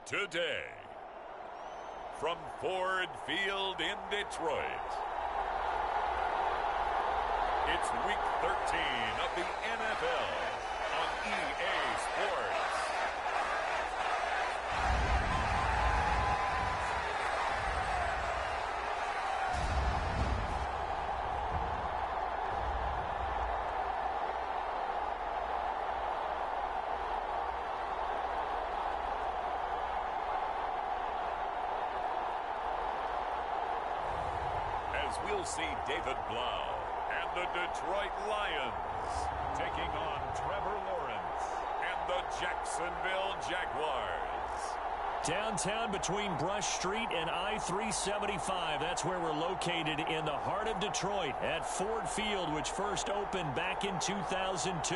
today. From Ford Field in Detroit, it's Week 13 of the NFL on EA Sports. We'll see David Blau and the Detroit Lions taking on Trevor Lawrence and the Jacksonville Jaguars. Downtown between Brush Street and I-375. That's where we're located in the heart of Detroit at Ford Field, which first opened back in 2002.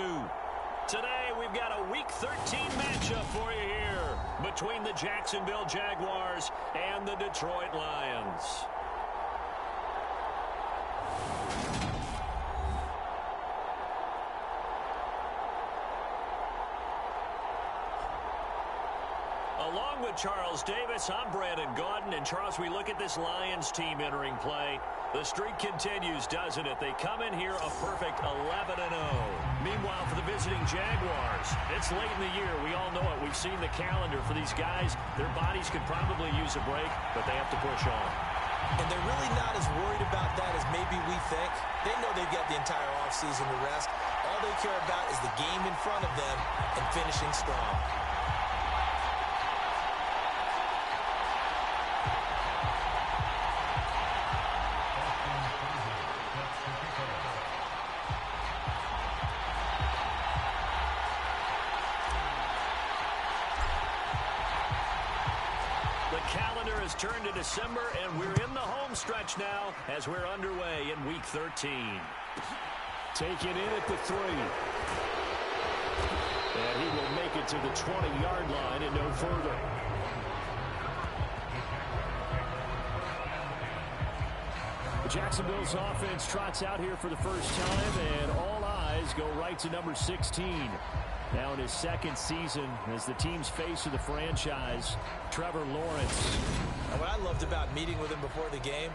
Today, we've got a Week 13 matchup for you here between the Jacksonville Jaguars and the Detroit Lions. Along with Charles Davis, I'm Brandon Gaudin. And Charles, we look at this Lions team entering play. The streak continues, doesn't it? They come in here a perfect 11-0. Meanwhile, for the visiting Jaguars, it's late in the year. We all know it. We've seen the calendar for these guys. Their bodies could probably use a break, but they have to push on. And they're really not as worried about that as maybe we think. They know they've got the entire offseason to rest. All they care about is the game in front of them and finishing strong. Turn to December, and we're in the home stretch now as we're underway in Week 13. Taken in at the 3. And he will make it to the 20-yard line and no further. Jacksonville's offense trots out here for the first time, and all eyes go right to number 16. Now in his second season as the team's face of the franchise, Trevor Lawrence. And what I loved about meeting with him before the game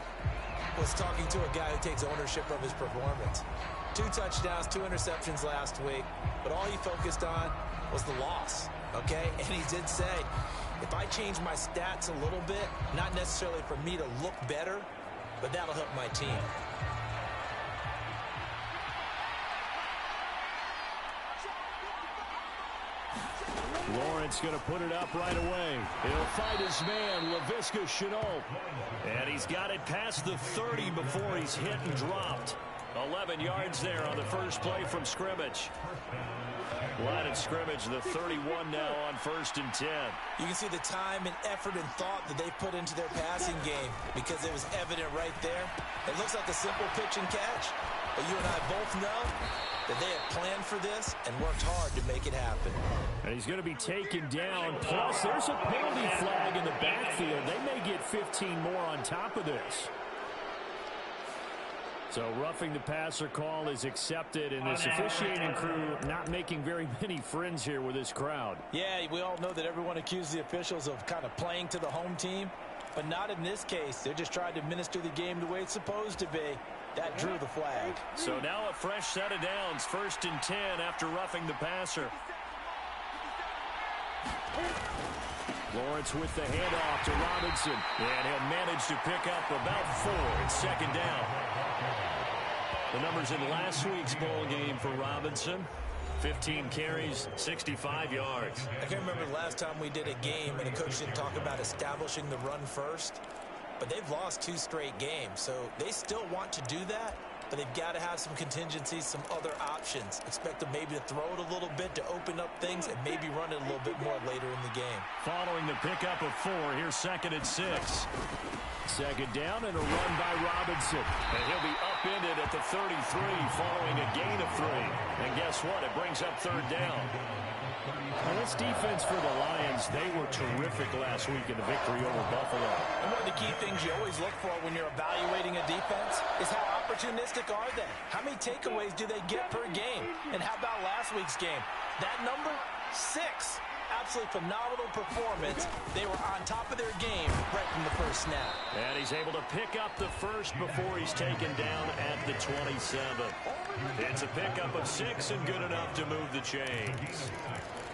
was talking to a guy who takes ownership of his performance. 2 touchdowns, 2 interceptions last week, but all he focused on was the loss, okay? And he did say, if I change my stats a little bit, not necessarily for me to look better, but that'll help my team. Lawrence going to put it up right away. He'll fight his man, Laviska Shenault. And he's got it past the 30 before he's hit and dropped. 11 yards there on the first play from scrimmage. Line of scrimmage, the 31 now on 1st and 10. You can see the time and effort and thought that they put into their passing game because it was evident right there. It looks like a simple pitch and catch, but you and I both know that they had planned for this and worked hard to make it happen. And he's going to be taken down. Plus, there's a penalty flag in the backfield. They may get 15 more on top of this. So roughing the passer call is accepted, and this officiating crew not making very many friends here with this crowd. Yeah, we all know that everyone accused the officials of kind of playing to the home team, but not in this case. They're just trying to administer the game the way it's supposed to be. That drew the flag. So now a fresh set of downs, 1st and 10 after roughing the passer. Lawrence with the handoff to Robinson, and he'll manage to pick up about 4 in 2nd down. The numbers in last week's bowl game for Robinson: 15 carries, 65 yards. I can't remember the last time we did a game and a coach didn't talk about establishing the run first. But they've lost 2 straight games, so they still want to do that, but they've got to have some contingencies, some other options. Expect them maybe to throw it a little bit to open up things and maybe run it a little bit more later in the game. Following the pickup of 4, here's 2nd and 6. 2nd down and a run by Robinson. And he'll be upended at the 33 following a gain of 3. And guess what? It brings up 3rd down. Well, this defense for the Lions, they were terrific last week in the victory over Buffalo. And one of the key things you always look for when you're evaluating a defense is how opportunistic are they? How many takeaways do they get per game? And how about last week's game? That number, 6. Absolutely phenomenal performance. They were on top of their game right from the first snap. And he's able to pick up the first before he's taken down at the 27. It's a pickup of 6 and good enough to move the chains.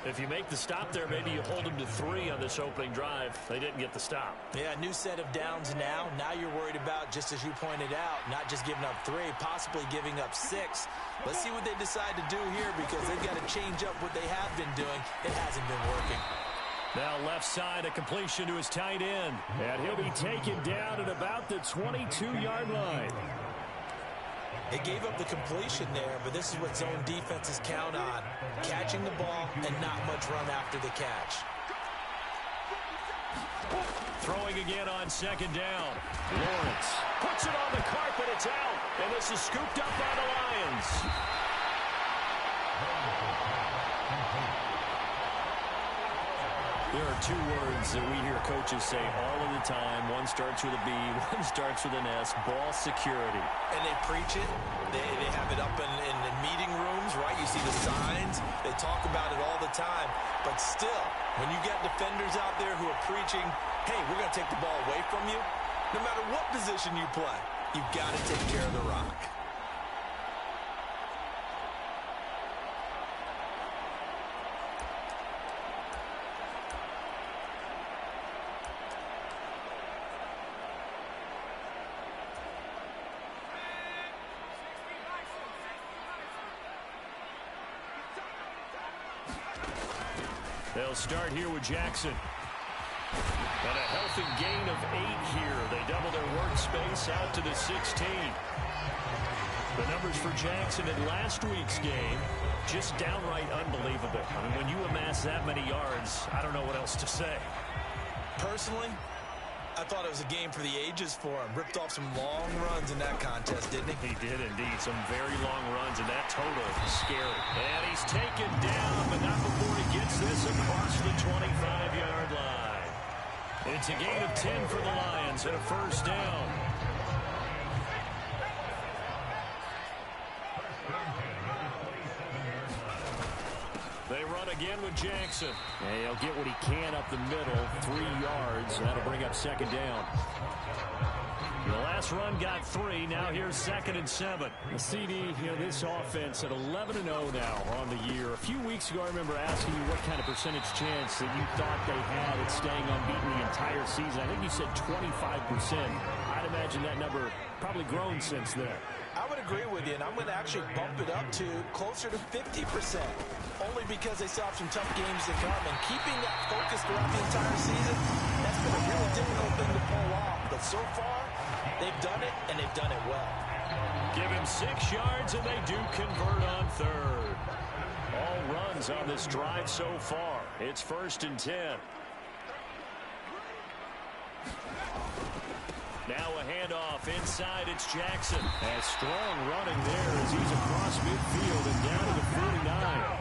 If you make the stop there, maybe you hold them to 3 on this opening drive. They didn't get the stop. Yeah, new set of downs now. Now you're worried about, just as you pointed out, not just giving up 3, possibly giving up 6. Let's see what they decide to do here, because they've got to change up what they have been doing. It hasn't been working. Now left side, a completion to his tight end. And he'll be taken down at about the 22-yard line. They gave up the completion there, but this is what zone defenses count on. Catching the ball and not much run after the catch. Throwing again on second down. Lawrence puts it on the carpet. It's out. And this is scooped up by the Lions. There are 2 words that we hear coaches say all of the time. One starts with a B, one starts with an S. Ball security. And they preach it. They have it up in the meeting rooms, right? You see the signs. They talk about it all the time. But still, when you got defenders out there who are preaching, hey, we're going to take the ball away from you, no matter what position you play, you've got to take care of the rock. They'll start here with Jackson. And a healthy gain of 8 here. They double their workspace out to the 16. The numbers for Jackson in last week's game, just downright unbelievable. I mean, when you amass that many yards, I don't know what else to say. Personally, I thought it was a game for the ages for him. Ripped off some long runs in that contest, didn't he? He did indeed. Some very long runs, and that total is scary. And he's taken down, but not before he gets this across the 25-yard line. It's a gain of 10 for the Lions and a first down. They run again with Jackson. And he'll get what he can up the middle, 3 yards. That'll bring up second down. The last run got 3. Now here's 2nd and 7. The CD, this offense at 11-0 now on the year. A few weeks ago, I remember asking you what kind of percentage chance that you thought they had at staying unbeaten the entire season. I think you said 25%. I'd imagine that number probably grown since then. I would agree with you, and I'm going to actually bump it up to closer to 50%. Only because they still have some tough games to come, and keeping that focus throughout the entire season, that's been a really difficult thing to pull off. But so far, they've done it, and they've done it well. Give him 6 yards, and they do convert on 3rd. All runs on this drive so far. It's 1st and 10. Now a handoff inside. It's Jackson. And strong running there as he's across midfield and down to the 49.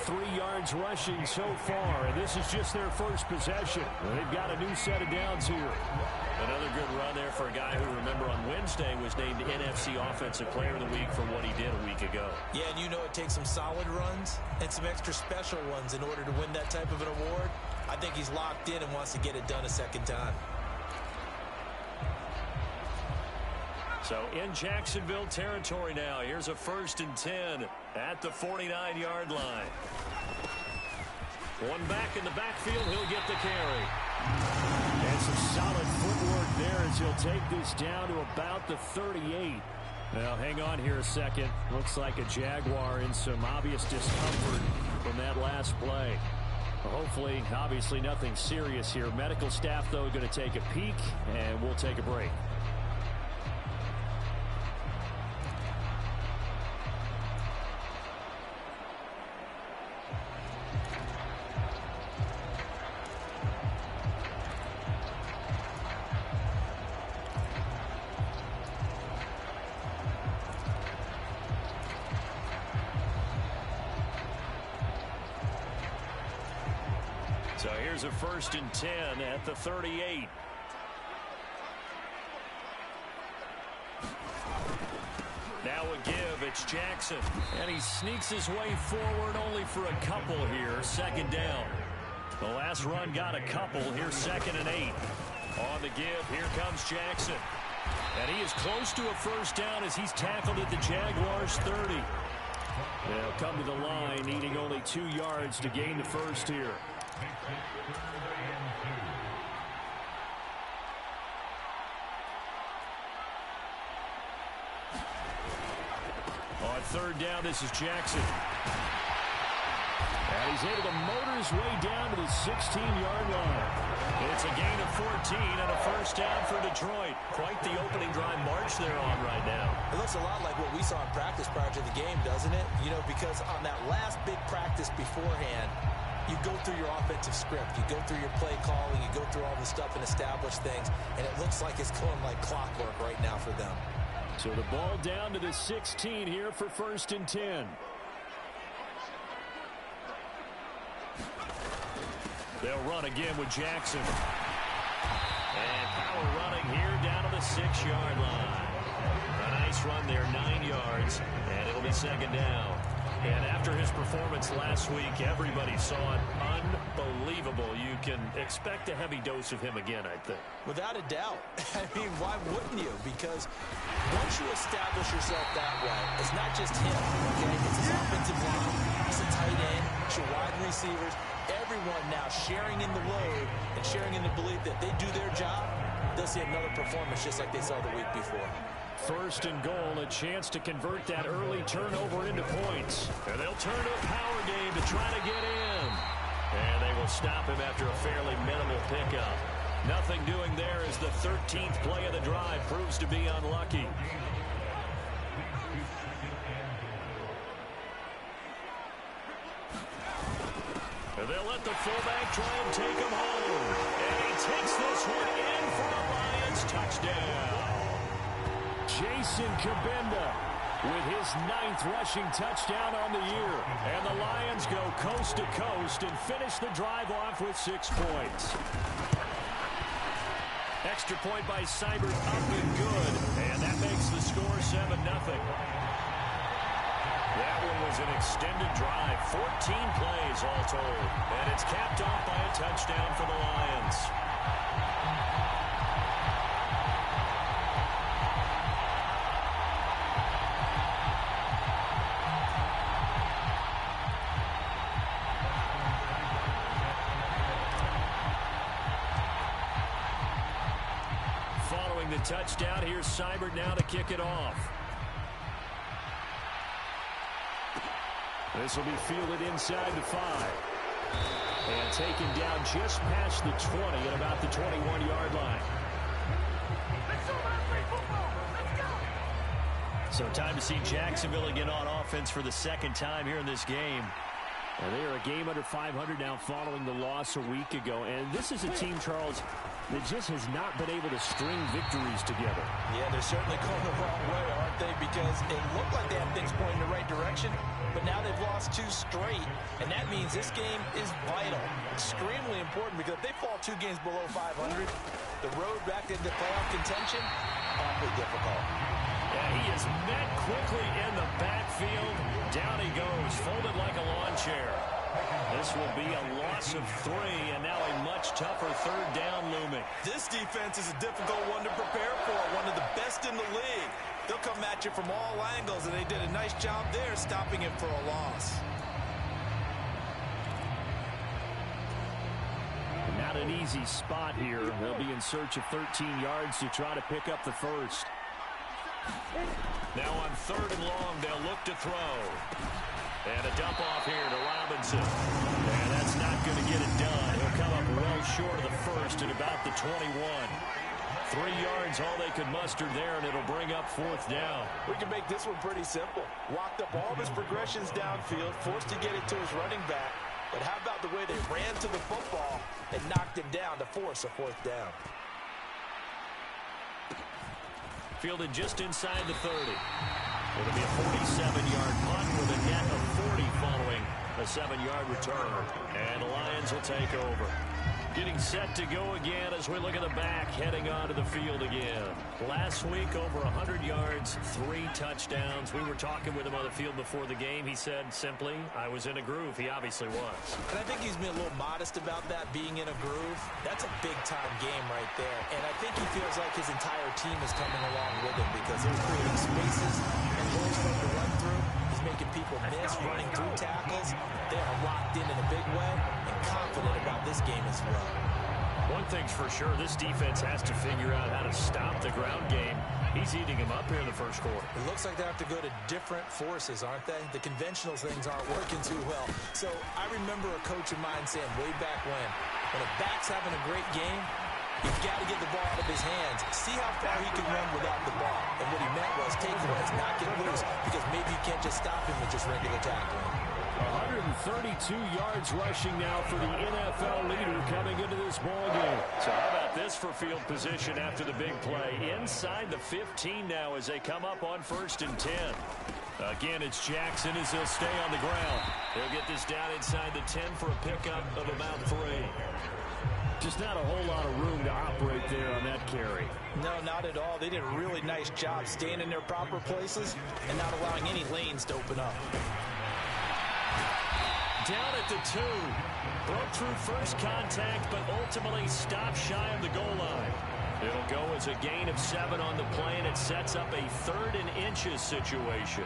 43 yards rushing so far, and this is just their first possession. They've got a new set of downs here. Another good run there for a guy who, remember, on Wednesday was named NFC Offensive Player of the Week for what he did a week ago. Yeah, and you know it takes some solid runs and some extra special ones in order to win that type of an award. I think he's locked in and wants to get it done a second time. So in Jacksonville territory now. Here's a 1st and 10 at the 49-yard line. One back in the backfield. He'll get the carry. And some solid footwork there as he'll take this down to about the 38. Now hang on here a second. Looks like a Jaguar in some obvious discomfort from that last play. Hopefully, obviously nothing serious here. Medical staff, though, going to take a peek, and we'll take a break. So here's a 1st and 10 at the 38. Now Now a give. It's Jackson. And he sneaks his way forward only for a couple here. Second down. The last run got a couple. Here's 2nd and 8. On the give, here comes Jackson. And he is close to a first down as he's tackled at the Jaguars 30. They'll come to the line, needing only 2 yards to gain the first here. On 3rd down, this is Jackson. And he's able to motor his way down to the 16-yard line. It's a gain of 14 and a first down for Detroit. Quite the opening drive march they're on right now. It looks a lot like what we saw in practice prior to the game, doesn't it? You know, because on that last big practice beforehand, you go through your offensive script. You go through your play calling. You go through all the stuff and establish things. And it looks like it's going like clockwork right now for them. So the ball down to the 16 here for 1st and 10. They'll run again with Jackson. And power running here down to the 6-yard line. A nice run there, 9 yards, and it'll be 2nd down. And after his performance last week, everybody saw it. Unbelievable. You can expect a heavy dose of him again, I think. Without a doubt. I mean, why wouldn't you? Because once you establish yourself that way, it's not just him, okay? It's his offensive line. It's a tight end. It's your wide receivers. Everyone now sharing in the load and sharing in the belief that they do their job, they'll see another performance just like they saw the week before. 1st and goal, a chance to convert that early turnover into points. And they'll turn to a power game to try to get in. And they will stop him after a fairly minimal pickup. Nothing doing there as the 13th play of the drive proves to be unlucky. And they'll let the fullback try and take him home. And he takes this one in for a Lions touchdown. Jason Kabenda with his 9th rushing touchdown on the year. And the Lions go coast to coast and finish the drive off with 6 points. Extra point by Seibert up and good. And that makes the score 7-0. That one was an extended drive, 14 plays all told. And it's capped off by a touchdown for the Lions. Following the touchdown, here's Seibert now to kick it off. This will be fielded inside the 5. And taken down just past the 20 at about the 21-yard line. So time to see Jacksonville again on offense for the 2nd time here in this game. And they are a game under 500 now following the loss a week ago. And this is a team, Charles, that just has not been able to string victories together. Yeah, they're certainly going the wrong way, aren't they? Because it looked like they had things pointing in the right direction, but now they've lost 2 straight. And that means this game is vital, extremely important, because if they fall 2 games below 500, the road back into playoff contention, awfully difficult. Yeah, he is met quickly in the backfield. Down he goes, folded like a lawn chair. This will be a loss of 3, and now a much tougher 3rd down looming. This defense is a difficult one to prepare for, one of the best in the league. They'll come at you from all angles, and they did a nice job there stopping him for a loss. Not an easy spot here. They'll be in search of 13 yards to try to pick up the first. Now on 3rd and long, they'll look to throw. And a dump off here to Robinson. And that's not going to get it done. He'll come up well short of the first at about the 21. 3 yards, all they could muster there, and it'll bring up 4th down. We can make this one pretty simple. Walked up all of his progressions downfield, forced to get it to his running back. But how about the way they ran to the football and knocked him down to force a 4th down? Fielded just inside the 30. It'll be a 47-yard punt with a net of 40 following a 7-yard return. And the Lions will take over. Getting set to go again as we look at the back, heading onto the field again. Last week, over 100 yards, 3 touchdowns. We were talking with him on the field before the game. He said simply, I was in a groove. He obviously was. And I think he's been a little modest about that, being in a groove. That's a big-time game right there. And I think he feels like his entire team is coming along with him because they're creating spaces and holes for him to run through. He's making people miss, running through tackles. They are locked in a big way and confident about this game as well. One thing's for sure, this defense has to figure out how to stop the ground game. He's eating him up here in the first quarter. It looks like they have to go to different forces, aren't they? The conventional things aren't working too well. So I remember a coach of mine saying way back when a back's having a great game, you've got to get the ball out of his hands. See how far he can run without the ball. And what he meant was takeaways, not get loose, because maybe you can't just stop him with just regular tackling. 132 yards rushing now for the NFL leader coming into this ball game. So how about this for field position after the big play? Inside the 15 now as they come up on 1st and 10. Again, it's Jackson as he'll stay on the ground. He'll get this down inside the 10 for a pickup of about 3. Just not a whole lot of room to operate there on that carry. No, not at all. They did a really nice job staying in their proper places and not allowing any lanes to open up. Down at the 2. Broke through first contact, but ultimately stopped shy of the goal line. It'll go as a gain of 7 on the play, and it sets up a 3rd and inches situation.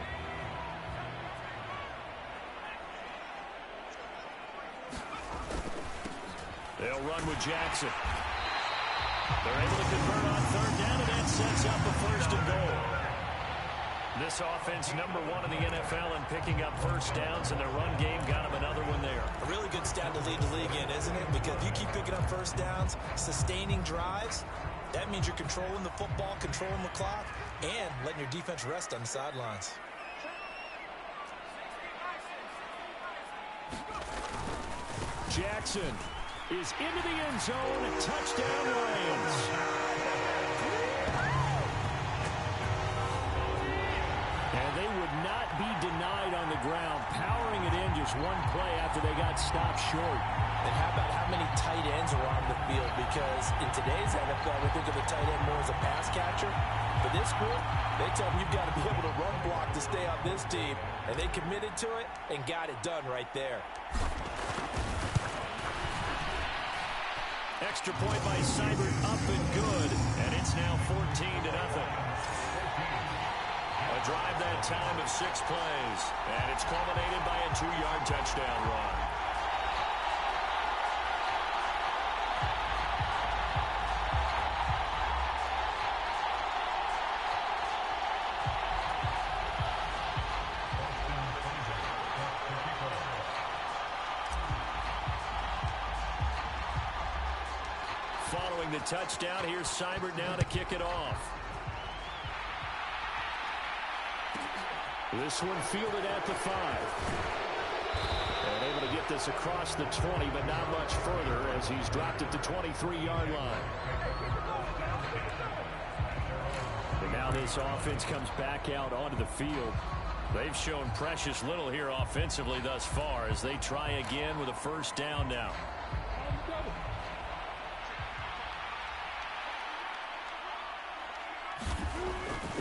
They'll run with Jackson. They're able to convert on 3rd down, and that sets up a 1st and goal. This offense, number 1 in the NFL in picking up first downs, and their run game got them another one there. A really good stat to lead the league in, isn't it? Because you keep picking up first downs, sustaining drives, that means you're controlling the football, controlling the clock, and letting your defense rest on the sidelines. Jackson is into the end zone. Touchdown, Lions. And they would not be denied on the ground, powering it in just one play after they got stopped short. And how about how many tight ends are on the field? Because in today's NFL, we think of the tight end more as a pass catcher. For this group, they tell them you've got to be able to run block to stay on this team. And they committed to it and got it done right there. Extra point by Seibert, up and good. And it's now 14-0. A drive that time of 6 plays. And it's culminated by a 2-yard touchdown run. Following the touchdown, here's Seibert now to kick it off. This one fielded at the 5. And able to get this across the 20, but not much further as he's dropped at the 23-yard line. And now this offense comes back out onto the field. They've shown precious little here offensively thus far as they try again with a first down now.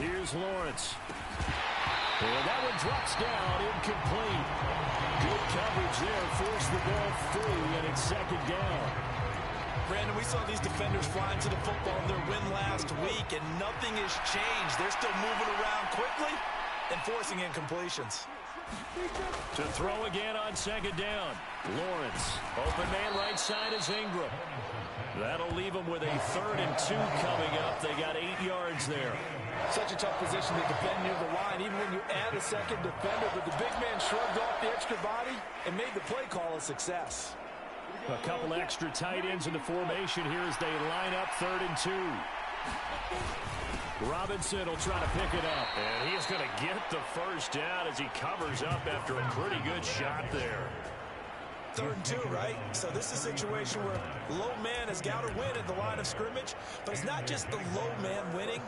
Here's Lawrence. And that one drops down, incomplete. Good coverage there, forced the ball free, and it's 2nd down. Brandon, we saw these defenders flying to the football in their win last week, and nothing has changed. They're still moving around quickly and forcing incompletions. To throw again on 2nd down. Lawrence, open man right side is Ingram. That'll leave them with a 3rd and 2 coming up. They got 8 yards there. Such a tough position to defend near the line, even when you add a second defender. But the big man shrugged off the extra body and made the play call a success. A couple extra tight ends in the formation here as they line up 3rd and 2. Robinson will try to pick it up. And he's going to get the first down as he covers up after a pretty good shot there. 3rd and 2, right? So this is a situation where low man has got to win at the line of scrimmage. But it's not just the low man winning.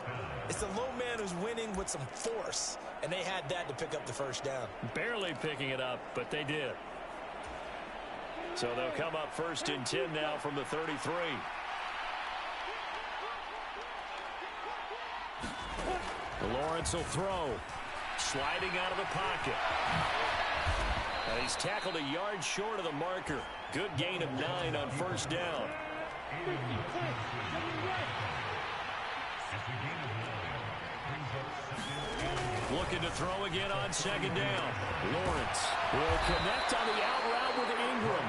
It's the low man who's winning with some force. And they had that to pick up the first down. Barely picking it up, but they did. So they'll come up 1st and 10 now from the 33. Lawrence will throw. Sliding out of the pocket. And he's tackled a yard short of the marker. Good gain of 9 on 1st down. Looking to throw again on 2nd down. Lawrence will connect on the out route with Ingram.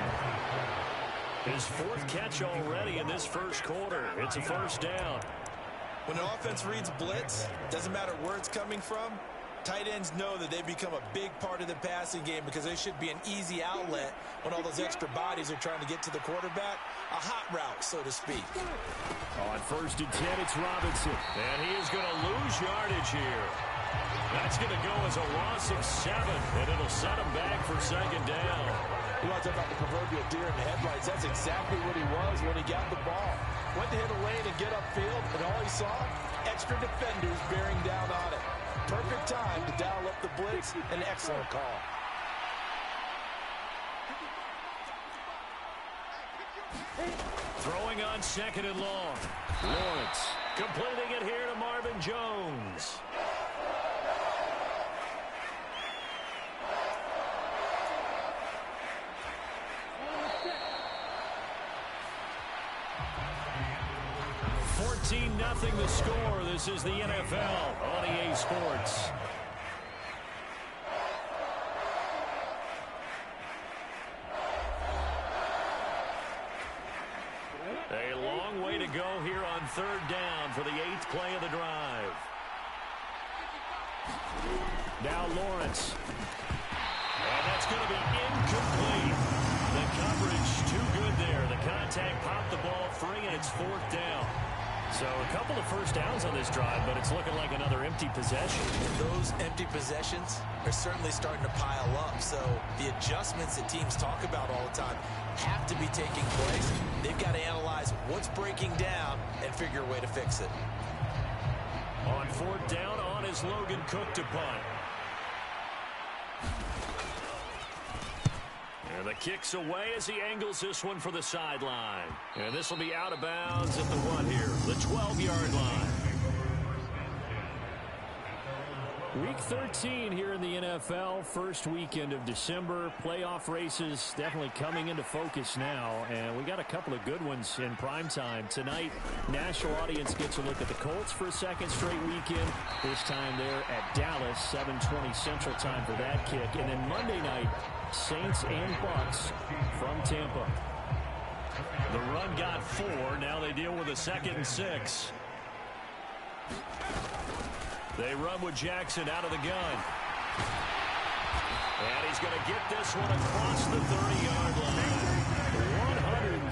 His 4th catch already in this 1st quarter. It's a 1st down. When an offense reads blitz, doesn't matter where it's coming from, tight ends know that they become a big part of the passing game because they should be an easy outlet when all those extra bodies are trying to get to the quarterback. A hot route, so to speak. On 1st and 10, it's Robinson. And he is going to lose yardage here. That's going to go as a loss of 7, and it'll set him back for 2nd down. You want to talk about the proverbial deer in the headlights. That's exactly what he was when he got the ball. Went to hit a lane and get upfield, and all he saw, extra defenders bearing down on it. Perfect time to dial up the blitz. An excellent call. Throwing on 2nd and long. Lawrence completing it here to Marvin Jones. Nothing the score. This is the NFL on EA Sports. A long way to go here on 3rd down for the 8th play of the drive. Now Lawrence. And that's going to be incomplete. The coverage too good there. The contact popped the ball free, and it's 4th down. So a couple of 1st downs on this drive, but it's looking like another empty possession. Those empty possessions are certainly starting to pile up. So the adjustments that teams talk about all the time have to be taking place. They've got to analyze what's breaking down and figure a way to fix it. On 4th down, on is Logan Cook to punt. And the kick's away as he angles this one for the sideline. And this will be out of bounds at the 1 here, the 12-yard line. Week 13 here in the NFL, first weekend of December. Playoff races definitely coming into focus now, and we got a couple of good ones in prime time. Tonight, national audience gets a look at the Colts for a 2nd straight weekend. This time they're at Dallas, 7:20 Central Time for that kick. And then Monday night, Saints and Bucks from Tampa. The run got 4. Now they deal with a 2nd and 6. They run with Jackson out of the gun. And he's going to get this one across the 30-yard line.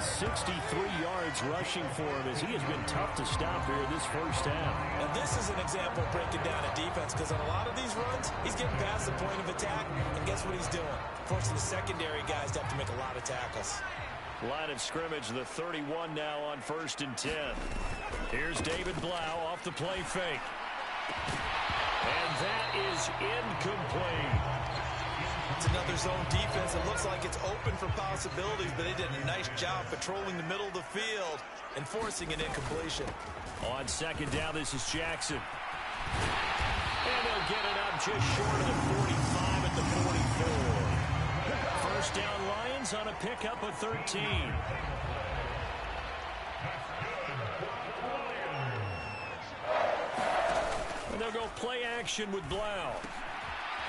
163 yards rushing for him as he has been tough to stop here this 1st half. And this is an example of breaking down a defense because on a lot of these runs, he's getting past the point of attack, and guess what he's doing? Forcing the secondary guys to have to make a lot of tackles. Line of scrimmage, the 31 now on 1st and 10. Here's David Blau off the play fake. And that is incomplete. It's another zone defense. It looks like it's open for possibilities, but they did a nice job patrolling the middle of the field and forcing an incompletion. On 2nd down, this is Jackson. And they'll get it up just short of the 45 at the 44. 1st down Lions on a pickup of 13. And they'll go play action with Blau.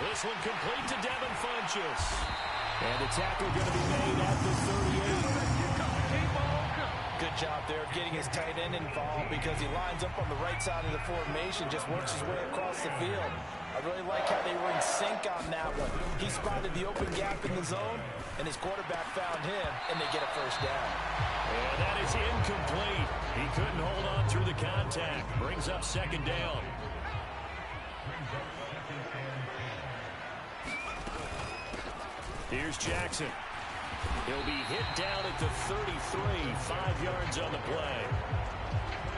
This one complete to Devin Funchess. And the tackle going to be made at the 38. Good job there of getting his tight end involved because he lines up on the right side of the formation, just works his way across the field. I really like how they were in sync on that one. He spotted the open gap in the zone, and his quarterback found him, and they get a 1st down. And that is incomplete. He couldn't hold on through the contact. Brings up 2nd down. Here's Jackson. He'll be hit down at the 33, 5 yards on the play.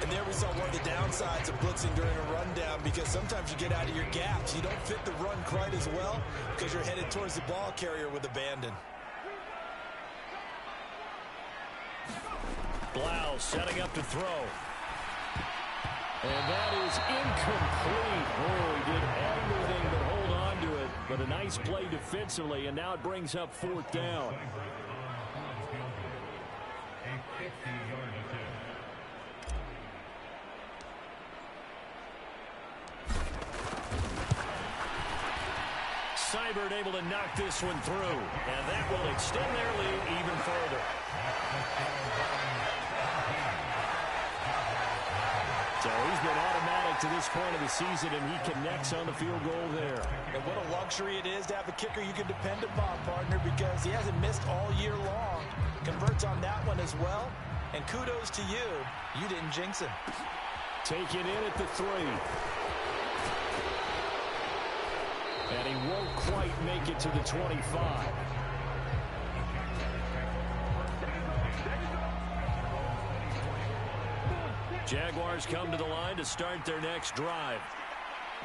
And there we saw one of the downsides of blitzing during a rundown because sometimes you get out of your gaps. You don't fit the run quite as well because you're headed towards the ball carrier with abandon. Blau setting up to throw. And that is incomplete. Oh, he did everything but hold on to it. But a nice play defensively, and now it brings up 4th down. Seibert able to knock this one through, and that will extend their lead even further. So he's been automatic to this point of the season, and he connects on the field goal there. And what a luxury it is to have a kicker you can depend upon, partner, because he hasn't missed all year long. Converts on that one as well, and kudos to you. You didn't jinx him. Take it in at the 3. And he won't quite make it to the 25. Jaguars come to the line to start their next drive.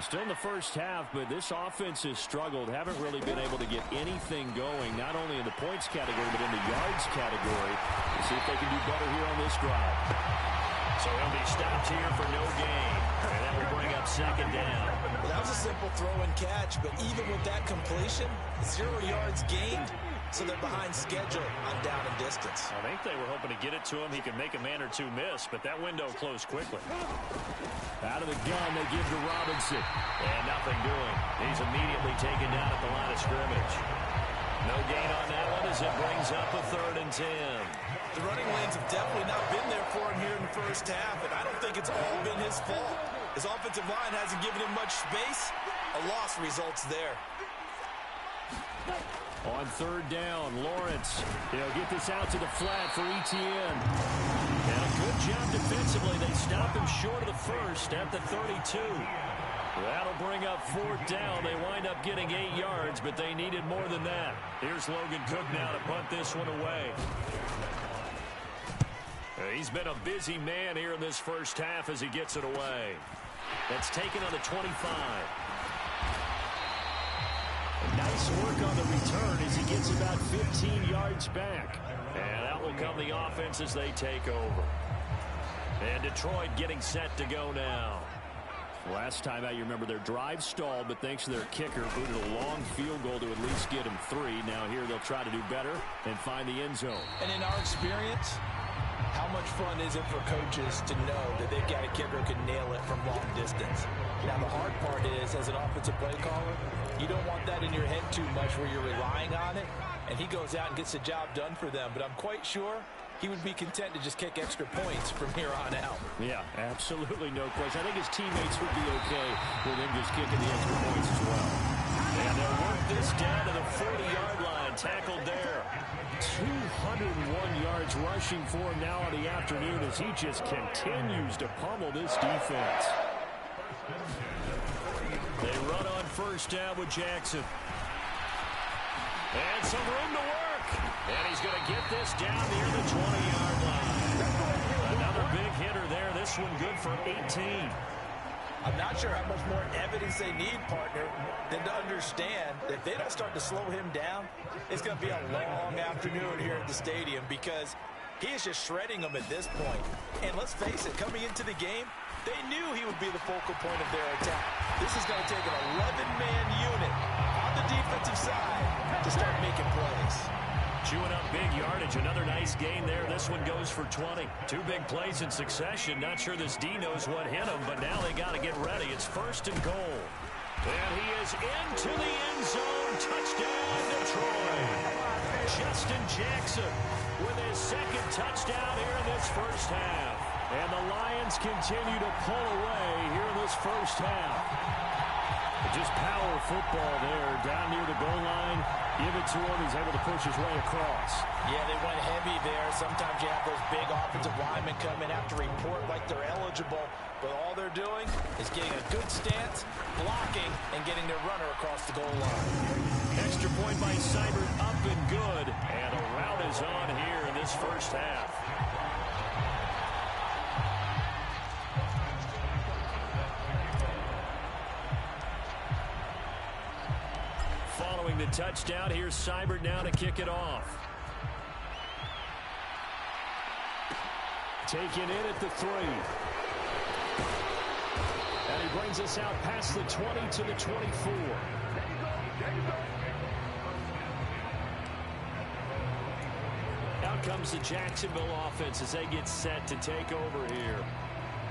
Still in the first half, but this offense has struggled. Haven't really been able to get anything going, not only in the points category, but in the yards category. We'll see if they can do better here on this drive. So he'll be stopped here for no gain. And that will bring up 2nd down. Well, that was a simple throw and catch, but even with that completion, 0 yards gained. So they're behind schedule on down and distance. I think they were hoping to get it to him. He could make a man or two miss, but that window closed quickly. Out of the gun, they give to Robinson. And nothing doing. He's immediately taken down at the line of scrimmage. No gain on that one as it brings up a 3rd and 10. The running lanes have definitely not been there for him here in the first half, and I don't think it's all been his fault. His offensive line hasn't given him much space. A loss results there. On 3rd down, Lawrence. He'll get this out to the flat for Etienne. And a good job defensively. They stop him short of the first at the 32. That'll bring up 4th down. They wind up getting 8 yards, but they needed more than that. Here's Logan Cook now to punt this one away. He's been a busy man here in this first half as he gets it away. That's taken on the 25. Nice work on the return as he gets about 15 yards back. And out will come the offense as they take over. And Detroit getting set to go now. Last time out, you remember their drive stalled, but thanks to their kicker, booted a long field goal to at least get him 3. Now here they'll try to do better and find the end zone. And in our experience, how much fun is it for coaches to know that they've got a kicker who can nail it from long distance? Now, the hard part is, as an offensive play caller, you don't want that in your head too much where you're relying on it, and he goes out and gets the job done for them. But I'm quite sure he would be content to just kick extra points from here on out. Yeah, absolutely no question. I think his teammates would be okay with him just kicking the extra points as well. And they'll work this down to the 40-yard line, tackled there. 201 yards rushing for him now in the afternoon as he just continues to pummel this defense. They run on 1st down with Jackson. And some room to work. And he's going to get this down near the 20-yard line. Another big hitter there. This one good for 18. I'm not sure how much more evidence they need, partner, than to understand that if they don't start to slow him down, it's going to be a long afternoon here at the stadium because he is just shredding them at this point. And let's face it, coming into the game, they knew he would be the focal point of their attack. This is going to take an 11-man unit on the defensive side to start making plays. Chewing up big yardage. Another nice gain there. This one goes for 20. 2 big plays in succession. Not sure this D knows what hit him, but now they got to get ready. It's 1st and goal. And he is into the end zone. Touchdown, Detroit. Justin Jackson with his 2nd touchdown here in this first half. And the Lions continue to pull away here in this first half. Just power football there down near the goal line. Give it to him. He's able to push his way across. Yeah, they went heavy there. Sometimes you have those big offensive linemen come in after report like they're eligible. But all they're doing is getting a good stance, blocking, and getting their runner across the goal line. Extra point by Seibert up and good. And a rout is on here in this first half. Following the touchdown, here's Seibert now to kick it off. Taken in at the 3. And he brings us out past the 20 to the 24. Out comes the Jacksonville offense as they get set to take over here.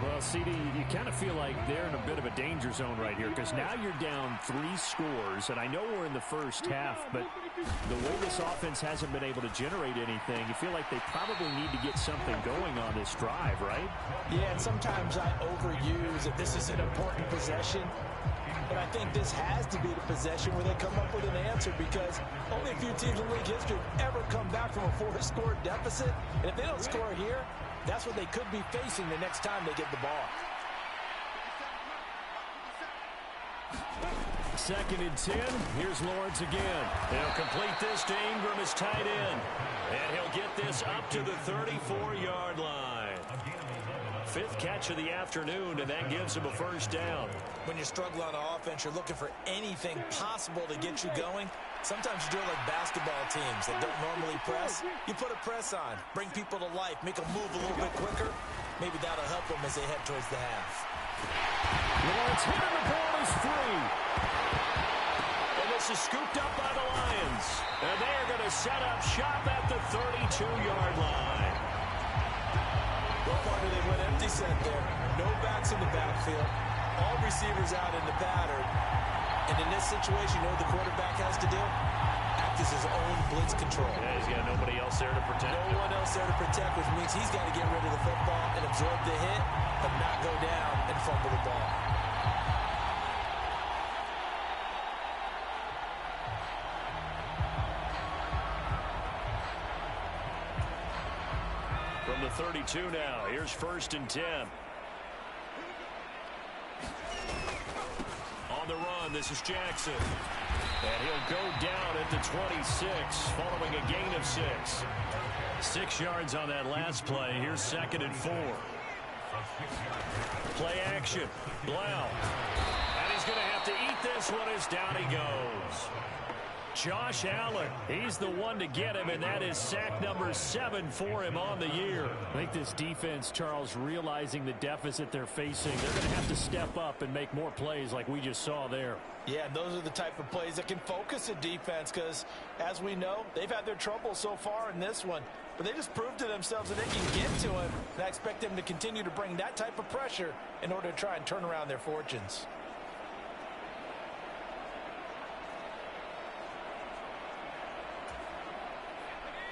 Well, CD, you kind of feel like they're in a bit of a danger zone right here because now you're down 3 scores, and I know we're in the first half, but the way this offense hasn't been able to generate anything, you feel like they probably need to get something going on this drive, right? Yeah, and sometimes I overuse that this is an important possession, but I think this has to be the possession where they come up with an answer because only a few teams in league history have ever come back from a 4-score deficit, and if they don't score here, that's what they could be facing the next time they get the ball. 2nd and 10. Here's Lawrence again. He'll complete this to Ingram as tight end. And he'll get this up to the 34-yard line. 5th catch of the afternoon, and that gives him a first down. When you struggle on offense, you're looking for anything possible to get you going. Sometimes you do it like basketball teams that don't normally press. You put a press on, bring people to life, make them move a little bit quicker. Maybe that'll help them as they head towards the half. Lawrence hitting the ball is free. And this is scooped up by the Lions. And they are going to set up shop at the 32-yard line. Well, partner, they went empty set there. No backs in the backfield. All receivers out in the pattern. And in this situation, you know what the quarterback has to do? Act as his own blitz control. Yeah, he's got nobody else there to protect him. No one else there to protect, which means he's got to get rid of the football and absorb the hit, but not go down and fumble the ball. From the 32 now, here's 1st and 10. On the run, this is Jackson. And he'll go down at the 26, following a gain of 6. 6 yards on that last play. Here's 2nd and 4. Play action. Blau. And he's going to have to eat this one as down he goes. Josh Allen, he's the one to get him, and that is sack number 7 for him on the year. I think this defense, Charles, realizing the deficit they're facing, they're going to have to step up and make more plays like we just saw there. Yeah, those are the type of plays that can focus a defense because, as we know, they've had their trouble so far in this one. But they just proved to themselves that they can get to him, and I expect them to continue to bring that type of pressure in order to try and turn around their fortunes.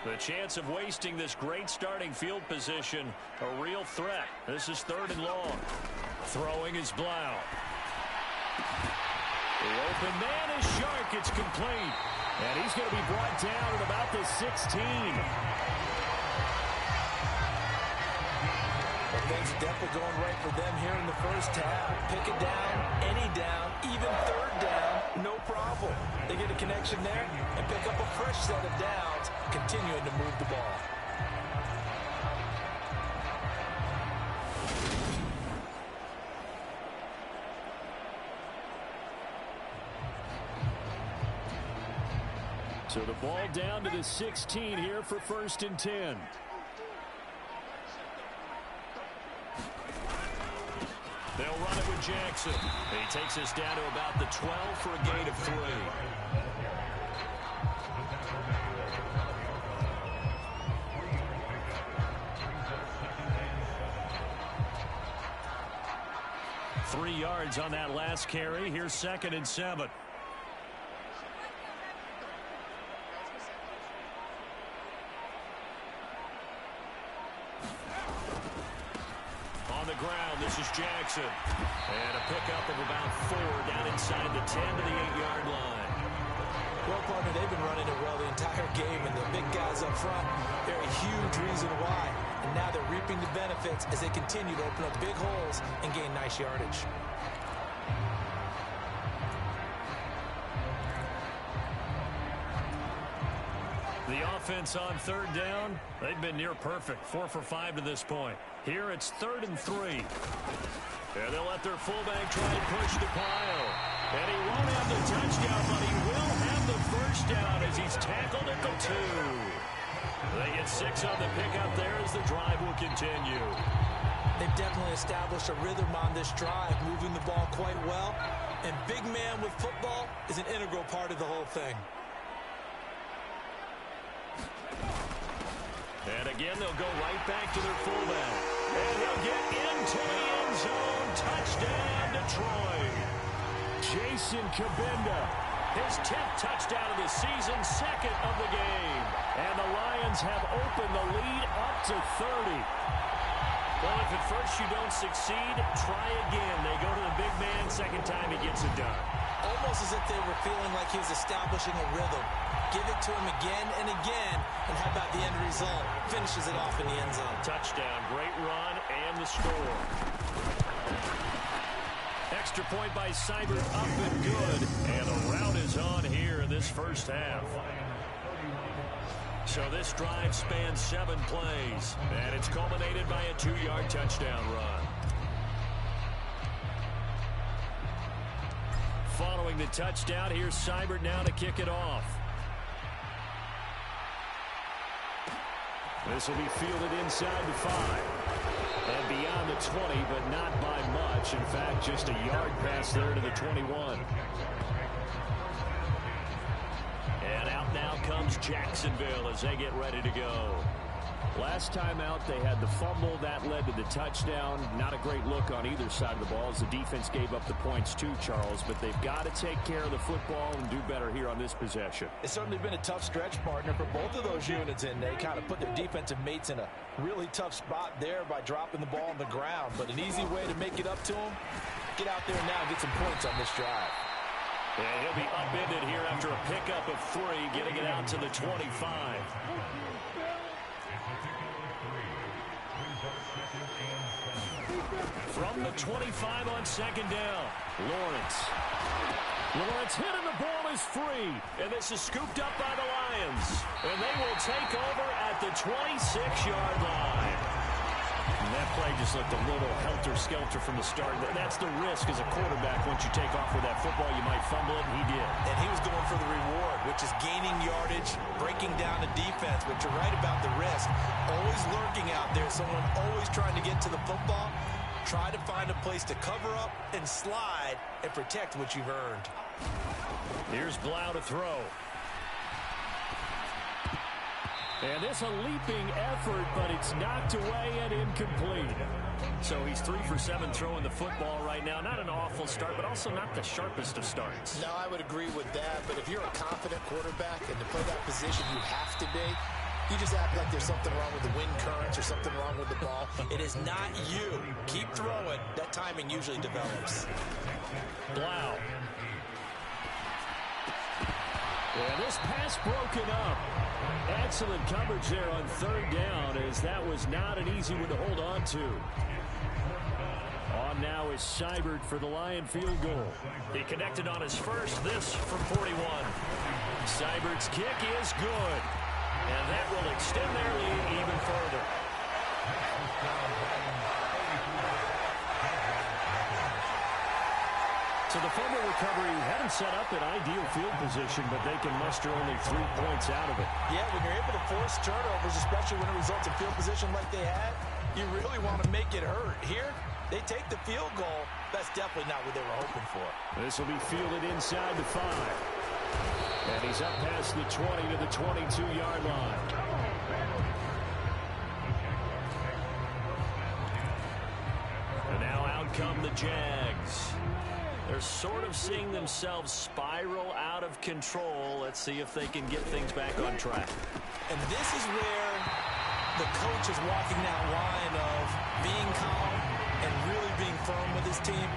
The chance of wasting this great starting field position, a real threat. This is 3rd and long. Throwing is Blau. The open man is Shark. It's complete. And he's going to be brought down at about the 16. Well, things are definitely going right for them here in the first half. Pick it down, any down, even 3rd down, no problem. They get a connection there and pick up a fresh set of downs, continuing to move the ball. So the ball down to the 16 here for 1st and 10. They'll run it with Jackson. He takes us down to about the 12 for a gain of 3. Three yards on that last carry. Here's 2nd and 7. On the ground, this is Jackson. And a pickup of about 4 down inside the 10 to the 8-yard line. Well, partner, they've been running it well the entire game, and the big guys up front, they're a huge reason why. And now they're reaping the benefits as they continue to open up big holes and gain nice yardage. The offense on 3rd down, they've been near perfect. 4 for 5 to this point. Here it's 3rd and 3. And they'll let their fullback try and push the pile. And he won't have the touchdown, but he will have the first down as he's tackled at the 2. They get 6 on the pickup there as the drive will continue. They've definitely established a rhythm on this drive, moving the ball quite well. And big man with football is an integral part of the whole thing. And again, they'll go right back to their fullback. And he'll get into the end zone. Touchdown, Detroit. Jason Kabinda. His 10th touchdown of the season, 2nd of the game. And the Lions have opened the lead up to 30. Well, if at first you don't succeed, try again. They go to the big man, second time he gets it done. Almost as if they were feeling like he was establishing a rhythm. Give it to him again and again, and how about the end result? Finishes it off in the end zone. Touchdown, great run, and the score. Extra point by Seibert, up and good. And the route is on here in this first half. So this drive spans 7 plays, and it's culminated by a 2-yard touchdown run. Following the touchdown, here's Seibert now to kick it off. This will be fielded inside the 5. And beyond the 20, but not by much. In fact, just a yard pass there to the 21. And out now comes Jacksonville as they get ready to go. Last time out, they had the fumble. That led to the touchdown. Not a great look on either side of the ball as the defense gave up the points too, Charles. But they've got to take care of the football and do better here on this possession. It's certainly been a tough stretch, partner, for both of those units, and they kind of put their defensive mates in a really tough spot there by dropping the ball on the ground. But an easy way to make it up to them, get out there now and get some points on this drive. And he'll be upended here after a pickup of 3, getting it out to the 25. From the 25 on second down, Lawrence hit and the ball is free. And this is scooped up by the Lions. And they will take over at the 26-yard line. And that play just looked a little helter-skelter from the start. That's the risk as a quarterback. Once you take off with that football, you might fumble it, and he did. And he was going for the reward, which is gaining yardage, breaking down the defense. But you're right about the risk. Always lurking out there, someone always trying to get to the football. Try to find a place to cover up and slide and protect what you've earned. Here's Blau to throw. And it's a leaping effort, but it's knocked away and incomplete. So he's 3 for 7 throwing the football right now. Not an awful start, but also not the sharpest of starts. No, I would agree with that. But if you're a confident quarterback and to play that position, you have to be. You just act like there's something wrong with the wind currents or something wrong with the ball. It is not you. Keep throwing. That timing usually develops. Blau. And this pass broken up. Excellent coverage there on third down, as that was not an easy one to hold on to. On now is Seibert for the Lion field goal. He connected on his first, this from 41. Seibert's kick is good. And that will extend their lead even further. So the fumble recovery had him set up in ideal field position, but they can muster only 3 points out of it. Yeah, when you're able to force turnovers, especially when it results in field position like they had, you really want to make it hurt. Here, they take the field goal. That's definitely not what they were hoping for. This will be fielded inside the 5. And he's up past the 20 to the 22-yard line. And now out come the Jags. They're sort of seeing themselves spiral out of control. Let's see if they can get things back on track. And this is where the coach is walking that line of being calm and really being firm with his team.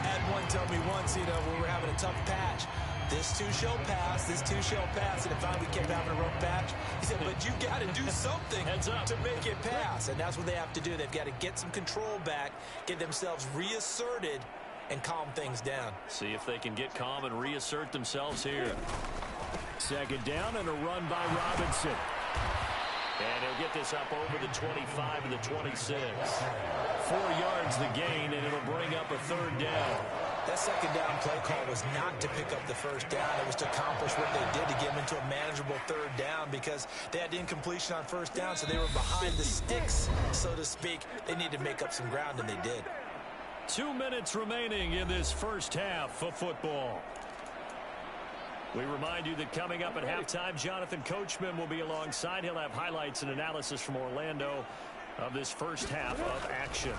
I had one tell me once, when we were having a tough patch, this too shall pass, this too shall pass. And finally we kept having a rough patch. He said, but you got to do something to make it pass. And that's what they have to do. They've got to get some control back, get themselves reasserted, and calm things down. See if they can get calm and reassert themselves here. Second down and a run by Robinson. And he'll get this up over the 25 to the 26. 4 yards the gain, and it'll bring up a third down. That second down play call was not to pick up the first down. It was to accomplish what they did to get them into a manageable third down because they had incompletion on first down, so they were behind the sticks, so to speak. They needed to make up some ground, and they did. 2 minutes remaining in this first half of football. We remind you that coming up at halftime, Jonathan Coachman will be alongside. He'll have highlights and analysis from Orlando of this first half of action.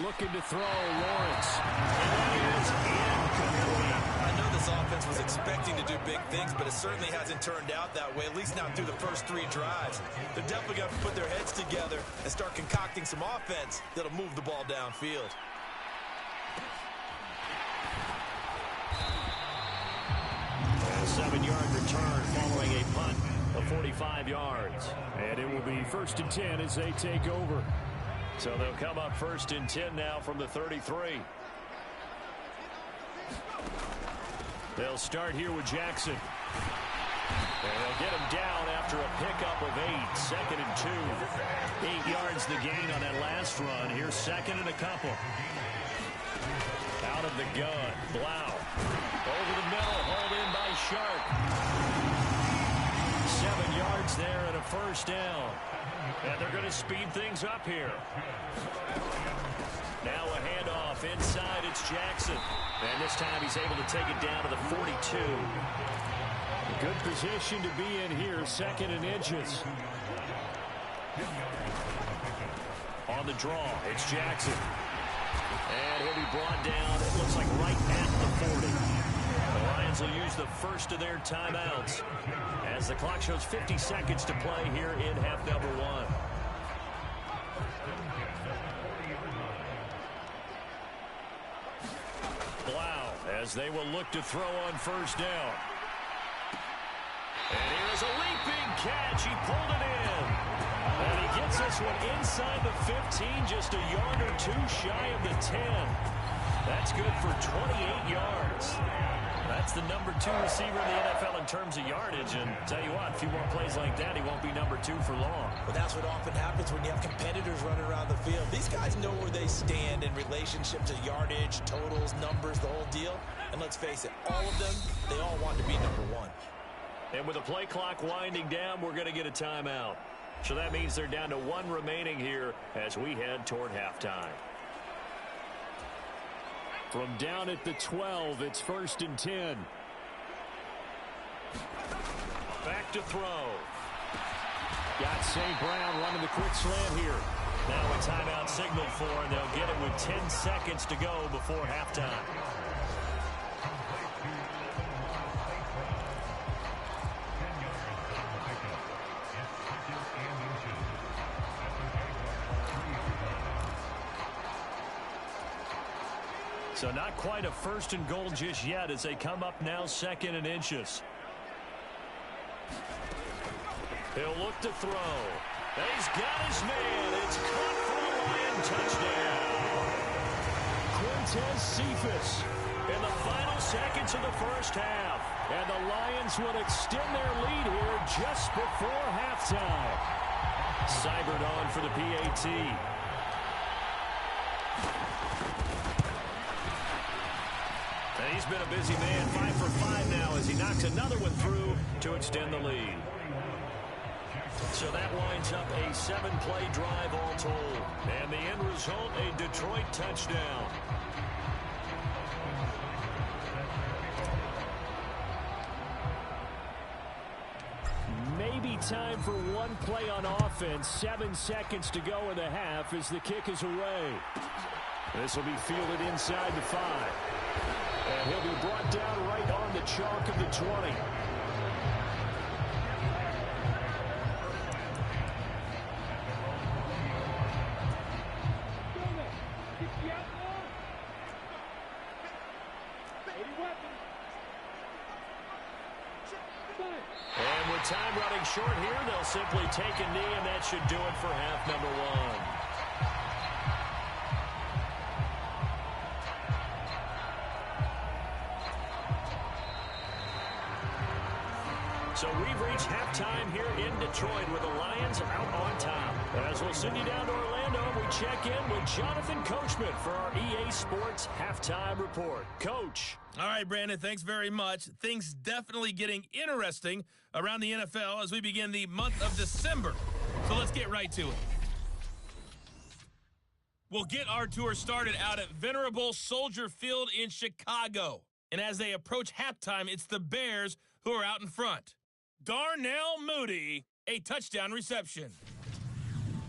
Looking to throw, Lawrence. And it is incomplete. I know this offense was expecting to do big things, but it certainly hasn't turned out that way, at least not through the first 3 drives. They're definitely going to put their heads together and start concocting some offense that'll move the ball downfield. A 7-yard return following a punt of 45 yards. And it will be 1st and 10 as they take over. So they'll come up 1st and 10 now from the 33. They'll start here with Jackson. And they'll get him down after a pickup of 8. 2nd and 2. 8 yards the gain on that last run. Here's 2nd and a couple. Out of the gun. Blau. Over the middle. Hauled in by Sharp. 7 yards there and a first down. And they're going to speed things up here. Now a handoff inside. It's Jackson. And this time he's able to take it down to the 42. Good position to be in here. 2nd and inches. On the draw, it's Jackson. And he'll be brought down, it looks like right at the 40. The Lions will use the first of their timeouts as the clock shows 50 seconds to play here in half number 1. Blau, as they will look to throw on first down. And here is a leaping catch. He pulled it in. And he gets this one inside the 15, just a yard or 2 shy of the 10. That's good for 28 yards. That's the number 2 receiver in the NFL in terms of yardage. And tell you what, a few more plays like that, he won't be number 2 for long. But that's what often happens when you have competitors running around the field. These guys know where they stand in relationship to yardage, totals, numbers, the whole deal. And let's face it, all of them, they all want to be number 1. And with the play clock winding down, we're going to get a timeout. So that means they're down to 1 remaining here as we head toward halftime. From down at the 12, it's 1st and 10. Back to throw. Got St. Brown running the quick slant here. Now a timeout signaled for, and they'll get it with 10 seconds to go before halftime. So not quite a 1st and goal just yet as they come up now 2nd and inches. He'll look to throw. And he's got his man. It's caught for a Lion touchdown. Quintez Cephas In the final seconds of the first half. And the Lions will extend their lead here just before halftime. Cybert on for the PAT. And he's been a busy man, 5 for 5 now as he knocks another one through to extend the lead. So that winds up a 7-play drive all told. And the end result, a Detroit touchdown. Maybe time for one play on offense. 7 seconds to go in the half as the kick is away. This will be fielded inside the 5. And he'll be brought down right on the chalk of the 20. And with time running short here, they'll simply take a knee, and that should do it for half number 1. So we've reached halftime here in Detroit with the Lions out on top. As we'll send you down to Orlando And we check in with Jonathan Coachman for our EA Sports Halftime Report. Coach. All right, Brandon, thanks very much. Things definitely getting interesting around the NFL as we begin the month of December. So let's get right to it. We'll get our tour started out at Venerable Soldier Field in Chicago. And as they approach halftime, it's the Bears who are out in front. Darnell Mooney, a touchdown reception.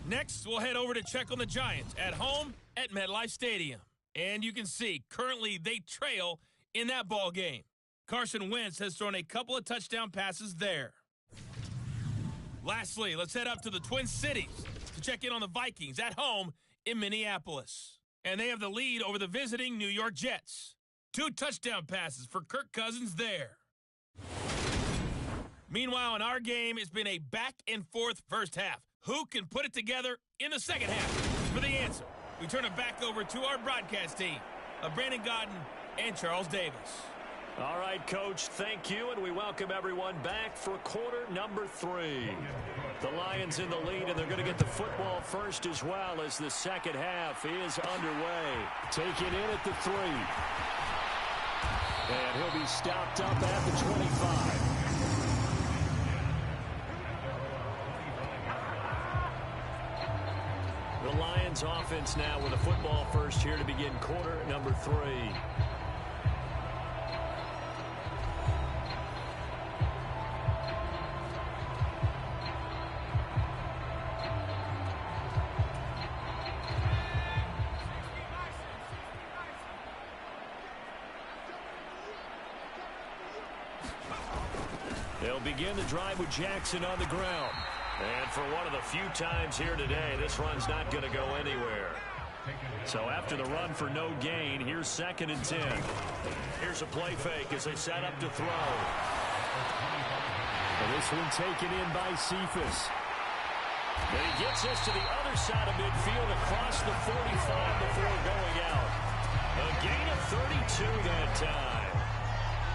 Next, we'll head over to check on the Giants at home at MetLife Stadium. And you can see, currently they trail in that ball game. Carson Wentz has thrown a couple of touchdown passes there. Lastly, let's head up to the Twin Cities to check in on the Vikings at home in Minneapolis. And they have the lead over the visiting New York Jets. 2 touchdown passes for Kirk Cousins there. Meanwhile, in our game, it's been a back-and-forth first half. Who can put it together in the second half? For the answer, we turn it back over to our broadcast team of Brandon Gaudin and Charles Davis. All right, Coach, thank you, and we welcome everyone back for quarter number 3. The Lions in the lead, and they're going to get the football first as well as the second half is underway. Taken in at the 3. And he'll be stopped up at the 25. The Lions offense now with a football first here to begin quarter number 3. They'll begin the drive with Jackson on the ground. And for one of the few times here today, this run's not going to go anywhere. So after the run for no gain, here's 2nd and 10. Here's a play fake as they set up to throw. And this one taken in by Cephas. And he gets us to the other side of midfield across the 45 before going out. A gain of 32 that time.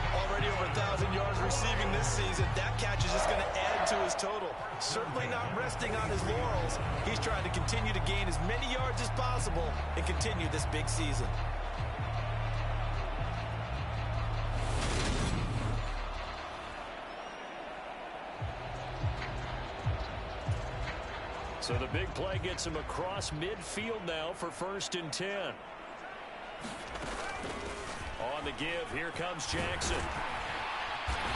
Already over 1,000 yards receiving this season. That catch is just going to add to his total. Certainly not resting on his laurels. He's trying to continue to gain as many yards as possible and continue this big season. So the big play gets him across midfield now for 1st and 10. On the give, here comes Jackson.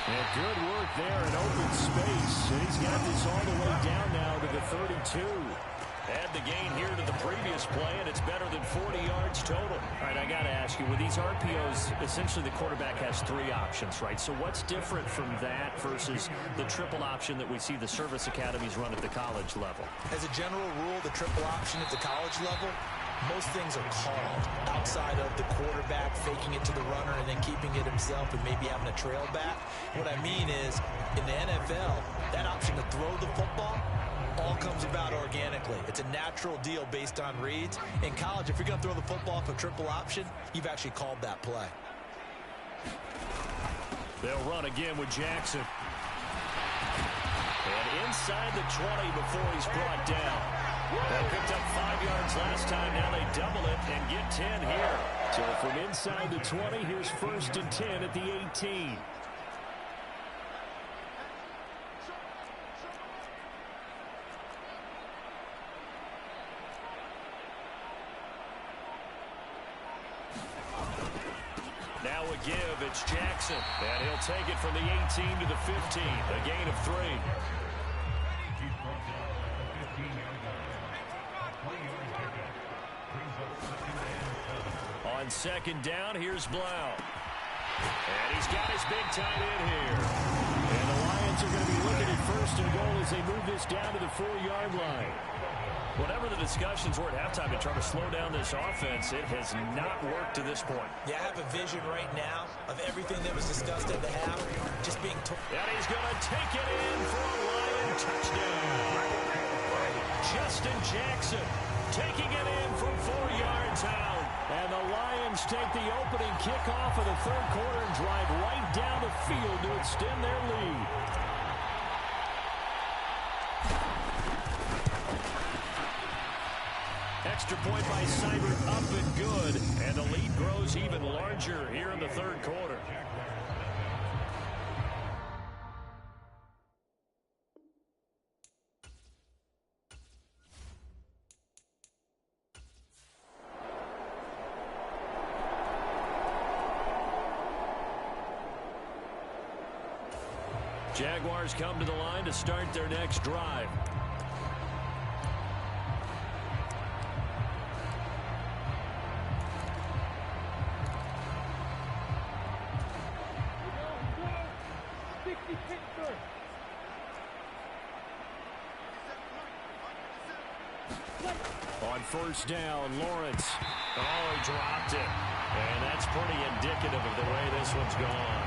And good work there in open space. And he's got this all the way down now to the 32. Add the gain here to the previous play, and it's better than 40 yards total. All right, I got to ask you, with these RPOs, essentially the quarterback has 3 options, right? So what's different from that versus the triple option that we see the service academies run at the college level? As a general rule, the triple option at the college level, most things are called outside of the quarterback faking it to the runner and then keeping it himself and maybe having a trail back. What I mean is, in the NFL, that option to throw the football all comes about organically. It's a natural deal based on reads. In college, if you're going to throw the football for triple option, you've actually called that play. They'll run again with Jackson. And inside the 20 before he's brought down. They picked up 5 yards last time. Now they double it and get 10 here. So from inside the 20, here's 1st and 10 at the 18. Now a give, it's Jackson. And he'll take it from the 18 to the 15. A gain of 3. On 2nd down, here's Blau. And he's got his big tight end here. And the Lions are going to be looking at 1st and goal as they move this down to the 4-yard line. Whatever the discussions were at halftime to try to slow down this offense, it has not worked to this point. Yeah, I have a vision right now of everything that was discussed at the half just being and he's going to take it in for a Lion touchdown. Justin Jackson taking it in from 4 yards out. And the Lions take the opening kickoff of the 3rd quarter and drive right down the field to extend their lead. Extra point by Seibert, up and good. And the lead grows even larger here in the third quarter. Jaguars come to the line to start their next drive. On first down, Lawrence. Oh, he dropped it. And that's pretty indicative of the way this one's gone.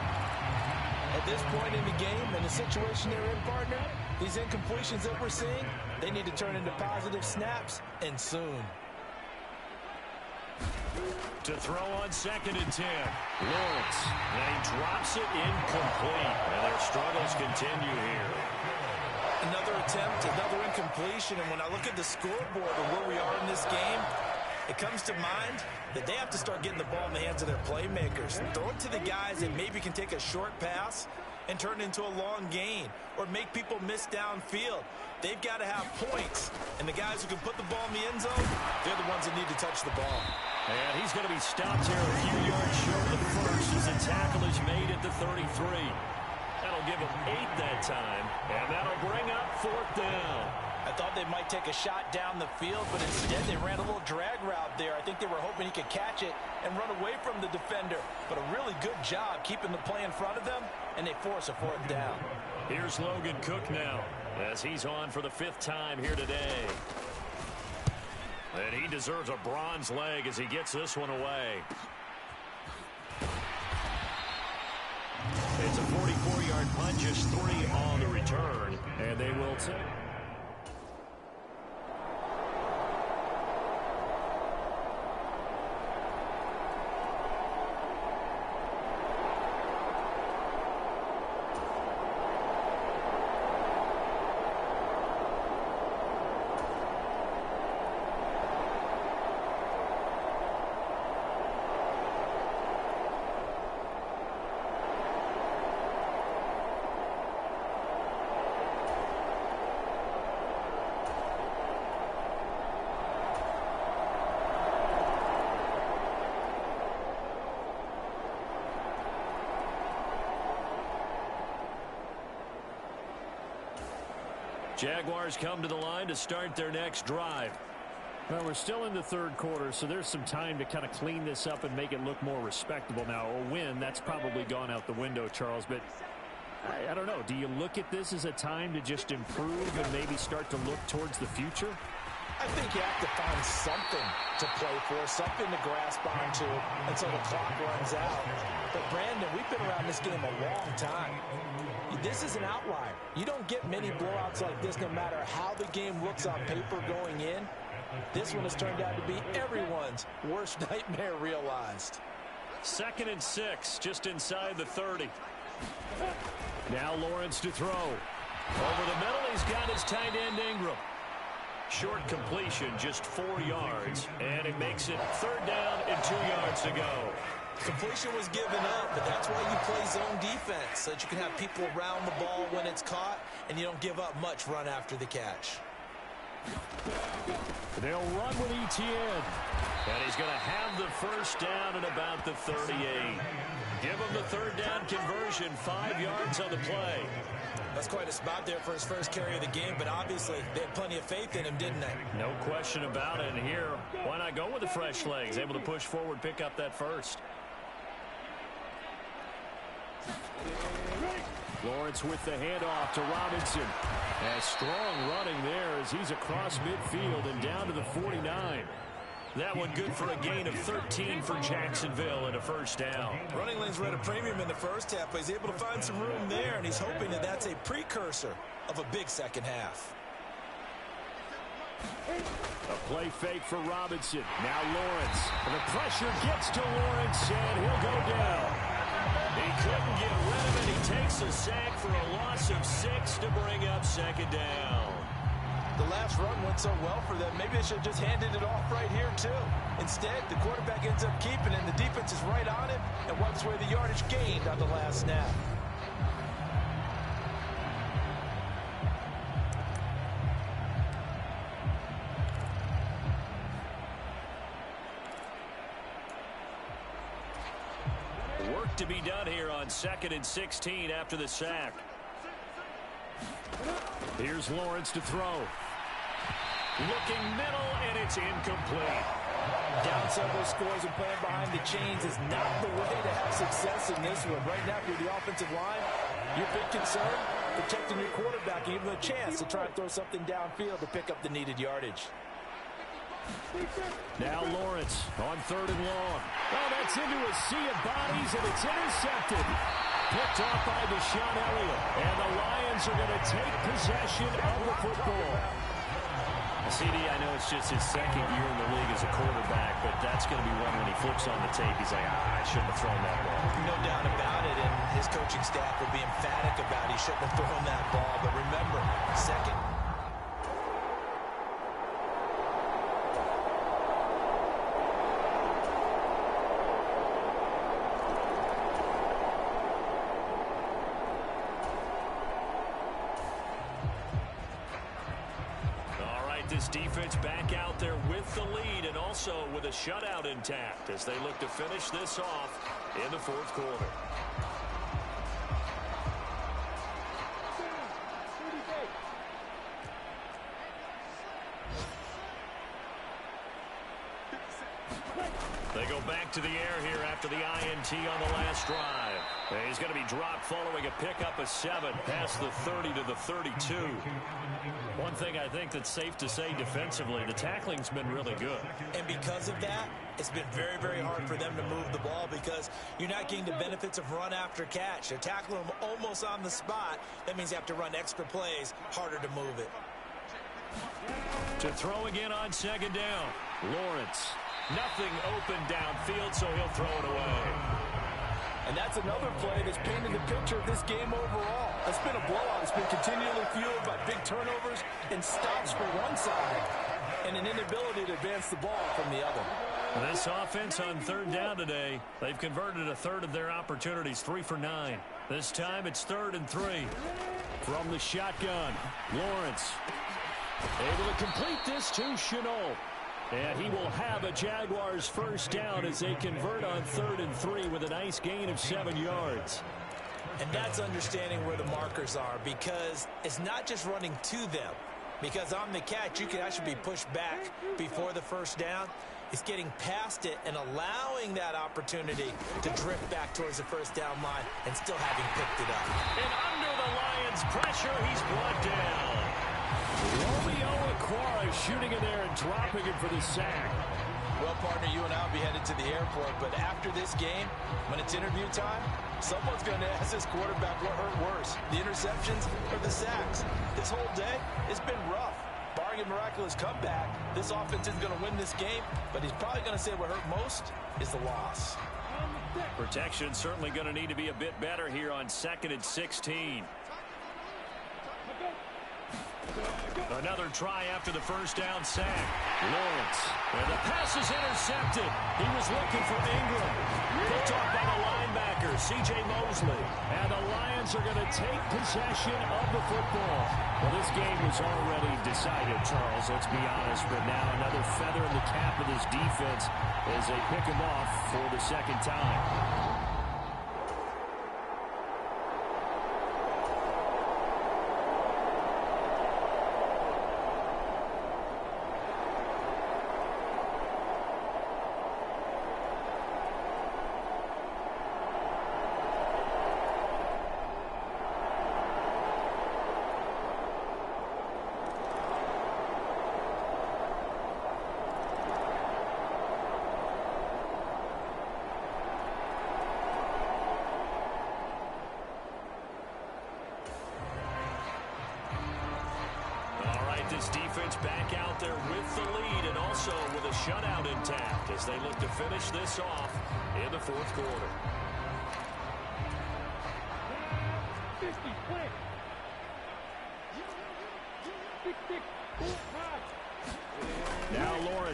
At this point in the game, in the situation they're in, partner, these incompletions that we're seeing, they need to turn into positive snaps, and soon. To throw on 2nd and 10. Lawrence. And he drops it incomplete. And their struggles continue here. Another attempt, another incompletion, and when I look at the scoreboard and where we are in this game, it comes to mind that they have to start getting the ball in the hands of their playmakers. Throw it to the guys that maybe can take a short pass and turn it into a long gain or make people miss downfield. They've got to have points, and the guys who can put the ball in the end zone, they're the ones that need to touch the ball. And he's going to be stopped here a few yards short of the first as the tackle is made at the 33. That'll give him 8 that time, and that'll bring up 4th down. I thought they might take a shot down the field, but instead they ran a little drag route there. I think they were hoping he could catch it and run away from the defender. But a really good job keeping the play in front of them, and they force a 4th down. Here's Logan Cook now as he's on for the 5th time here today. And he deserves a bronze leg as he gets this one away. It's a 44-yard punt, just 3 on the return, and they will take. Jaguars come to the line to start their next drive. Well, we're still in the third quarter, so there's some time to kind of clean this up and make it look more respectable. Now, a win, that's probably gone out the window, Charles, but I don't know. Do you look at this as a time to just improve and maybe start to look towards the future? I think you have to find something to play for, something to grasp onto until the clock runs out. But, Brandon, we've been around this game a long time. This is an outlier. You don't get many blowouts like this no matter how the game looks on paper going in. This one has turned out to be everyone's worst nightmare realized. 2nd and 6, just inside the 30. Now Lawrence to throw. Over the middle, he's got his tight end Ingram. Short completion, just 4 yards, and it makes it 3rd down and 2 yards to go. Completion was given up, but that's why you play zone defense, so that you can have people around the ball when it's caught, and you don't give up much run after the catch. They'll run with Etienne. And he's going to have the first down at about the 38. Give him the 3rd down conversion, 5 yards on the play. That's quite a spot there for his first carry of the game, but obviously they had plenty of faith in him, didn't they? No question about it. And here, why not go with the fresh legs? Able to push forward, pick up that first. Lawrence with the handoff to Robinson. And strong running there as he's across midfield and down to the 49. That one good for a gain of 13 for Jacksonville and a first down. Running lanes were at a premium in the first half, but he's able to find some room there, and he's hoping that that's a precursor of a big second half. A play fake for Robinson. Now Lawrence. And the pressure gets to Lawrence, and he'll go down. He couldn't get rid of it. He takes a sack for a loss of 6 to bring up 2nd down. The last run went so well for them. Maybe they should have just handed it off right here, too. Instead, the quarterback ends up keeping it, and the defense is right on it and wipes away the yardage gained on the last snap. Work to be done here on 2nd and 16 after the sack. Here's Lawrence to throw. Looking middle, and it's incomplete. Down several scores and playing behind the chains is not the way to have success in this one. Right now, if you're the offensive line, your big concern, protecting your quarterback and giving him a chance to try and throw something downfield to pick up the needed yardage. Now Lawrence on 3rd and long. Oh, that's into a sea of bodies, and it's intercepted. Picked off by Deshaun Elliott. And the Lions are going to take possession of the football. CD, I know it's just his 2nd year in the league as a quarterback, but that's going to be one when he flips on the tape. He's like, I shouldn't have thrown that ball. No doubt about it, and his coaching staff will be emphatic about he shouldn't have thrown that ball. But remember, 2nd. This defense back out there with the lead and also with a shutout intact as they look to finish this off in the 4th quarter. They go back to the air here after the INT on the last drive. He's going to be dropped following a pickup of 7 past the 30 to the 32. One thing I think that's safe to say defensively, the tackling's been really good. And because of that, it's been very, very hard for them to move the ball because you're not getting the benefits of run after catch. They're tackling them almost on the spot. That means you have to run extra plays, harder to move it. To throw again on 2nd down. Lawrence. Nothing open downfield, so he'll throw it away. And that's another play that's painted the picture of this game overall. It's been a blowout. It's been continually fueled by big turnovers and stops for one side and an inability to advance the ball from the other. This offense on 3rd down today, they've converted a third of their opportunities, 3 for 9. This time it's 3rd and 3. From the shotgun, Lawrence able to complete this to Chenault. And he will have a Jaguars first down as they convert on 3rd and 3 with a nice gain of 7 yards. And that's understanding where the markers are because it's not just running to them. Because on the catch, you can actually be pushed back before the first down. It's getting past it and allowing that opportunity to drift back towards the first down line and still having picked it up. And under the Lions' pressure, he's brought down. Romeo Okwara shooting in there and dropping it for the sack. Well, partner, you and I will be headed to the airport, but after this game, when it's interview time, someone's going to ask this quarterback what hurt worse, the interceptions or the sacks. This whole day, it's been rough. Barring a miraculous comeback, this offense isn't going to win this game, but he's probably going to say what hurt most is the loss. Protection certainly going to need to be a bit better here on 2nd and 16. Another try after the first down sack. Lawrence. And the pass is intercepted. He was looking for Ingram. Picked off by the linebacker, C.J. Mosley. And the Lions are going to take possession of the football. Well, this game was already decided, Charles, let's be honest. But now another feather in the cap of this defense as they pick him off for the 2nd time. This defense back out there with the lead and also with a shutout intact as they look to finish this off in the 4th quarter. 50,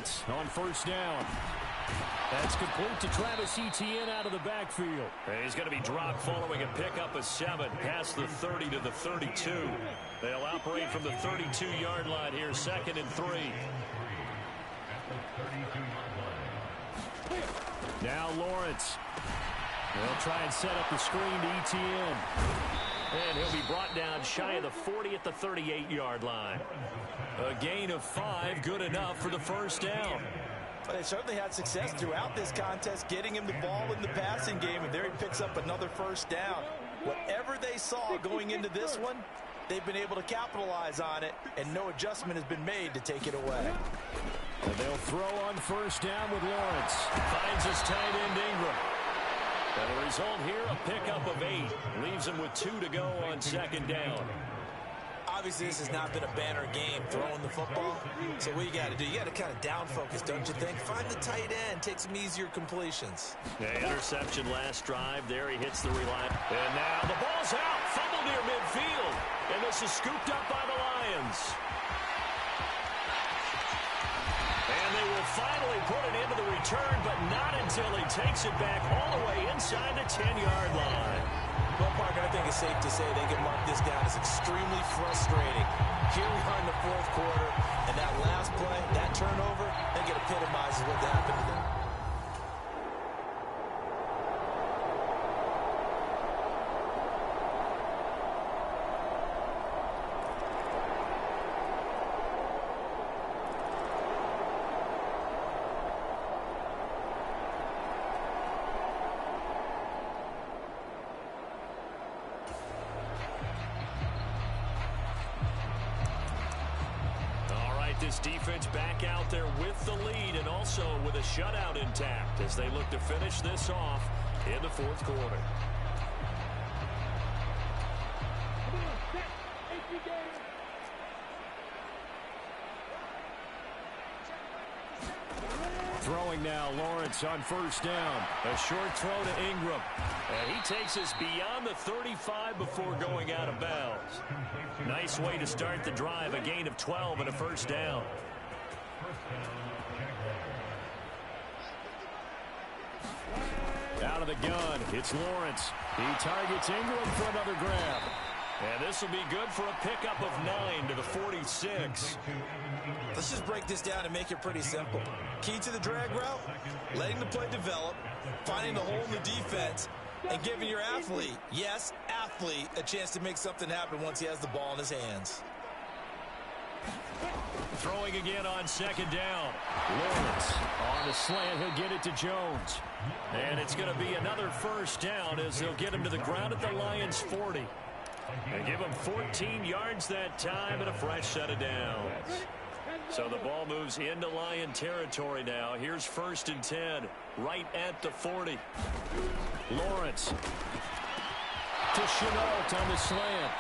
Lawrence on first down. That's complete to Travis Etienne out of the backfield. He's going to be dropped following a pickup of 7 past the 30 to the 32. They'll operate from the 32-yard line here, 2nd and 3. Now Lawrence. They'll try and set up the screen to Etienne. And he'll be brought down shy of the 40 at the 38-yard line. A gain of 5, good enough for the first down. But they certainly had success throughout this contest, getting him the ball in the passing game, and there he picks up another first down. Whatever they saw going into this one, they've been able to capitalize on it, and no adjustment has been made to take it away. And they'll throw on first down with Lawrence. Finds his tight end Ingram. And the result here, a pickup of 8. Leaves him with 2 to go on 2nd down. Obviously, this has not been a banner game throwing the football. So what you got to do, you got to kind of down focus, don't you think? Find the tight end, take some easier completions. Yeah, interception last drive. There he hits the reliant. And now the ball's out. Fumble near midfield. And this is scooped up by the Lions. And they will finally put it into the return, but not until he takes it back all the way inside the 10-yard line. Well, Parker, I think it's safe to say they can mark this down as extremely frustrating. Here we are in the 4th quarter, and that last play, that turnover, I think it epitomizes what happened to them. This defense back out there with the lead and also with a shutout intact as they look to finish this off in the 4th quarter. Throwing now, Lawrence on first down. A short throw to Ingram. And he takes us beyond the 35 before going out of bounds. Nice way to start the drive. A gain of 12 and a first down. Out of the gun, it's Lawrence. He targets Ingram for another grab. And this will be good for a pickup of 9 to the 46. Let's just break this down and make it pretty simple. Key to the drag route, letting the play develop, finding the hole in the defense, and giving your athlete, yes, athlete, a chance to make something happen once he has the ball in his hands. Throwing again on 2nd down. Lawrence on the slant. He'll get it to Jones. And it's going to be another first down as they'll get him to the ground at the Lions' 40. And give him 14 yards that time and a fresh set of downs. So the ball moves into Lion territory now. Here's 1st and 10, right at the 40. Lawrence to Chenault on the slant.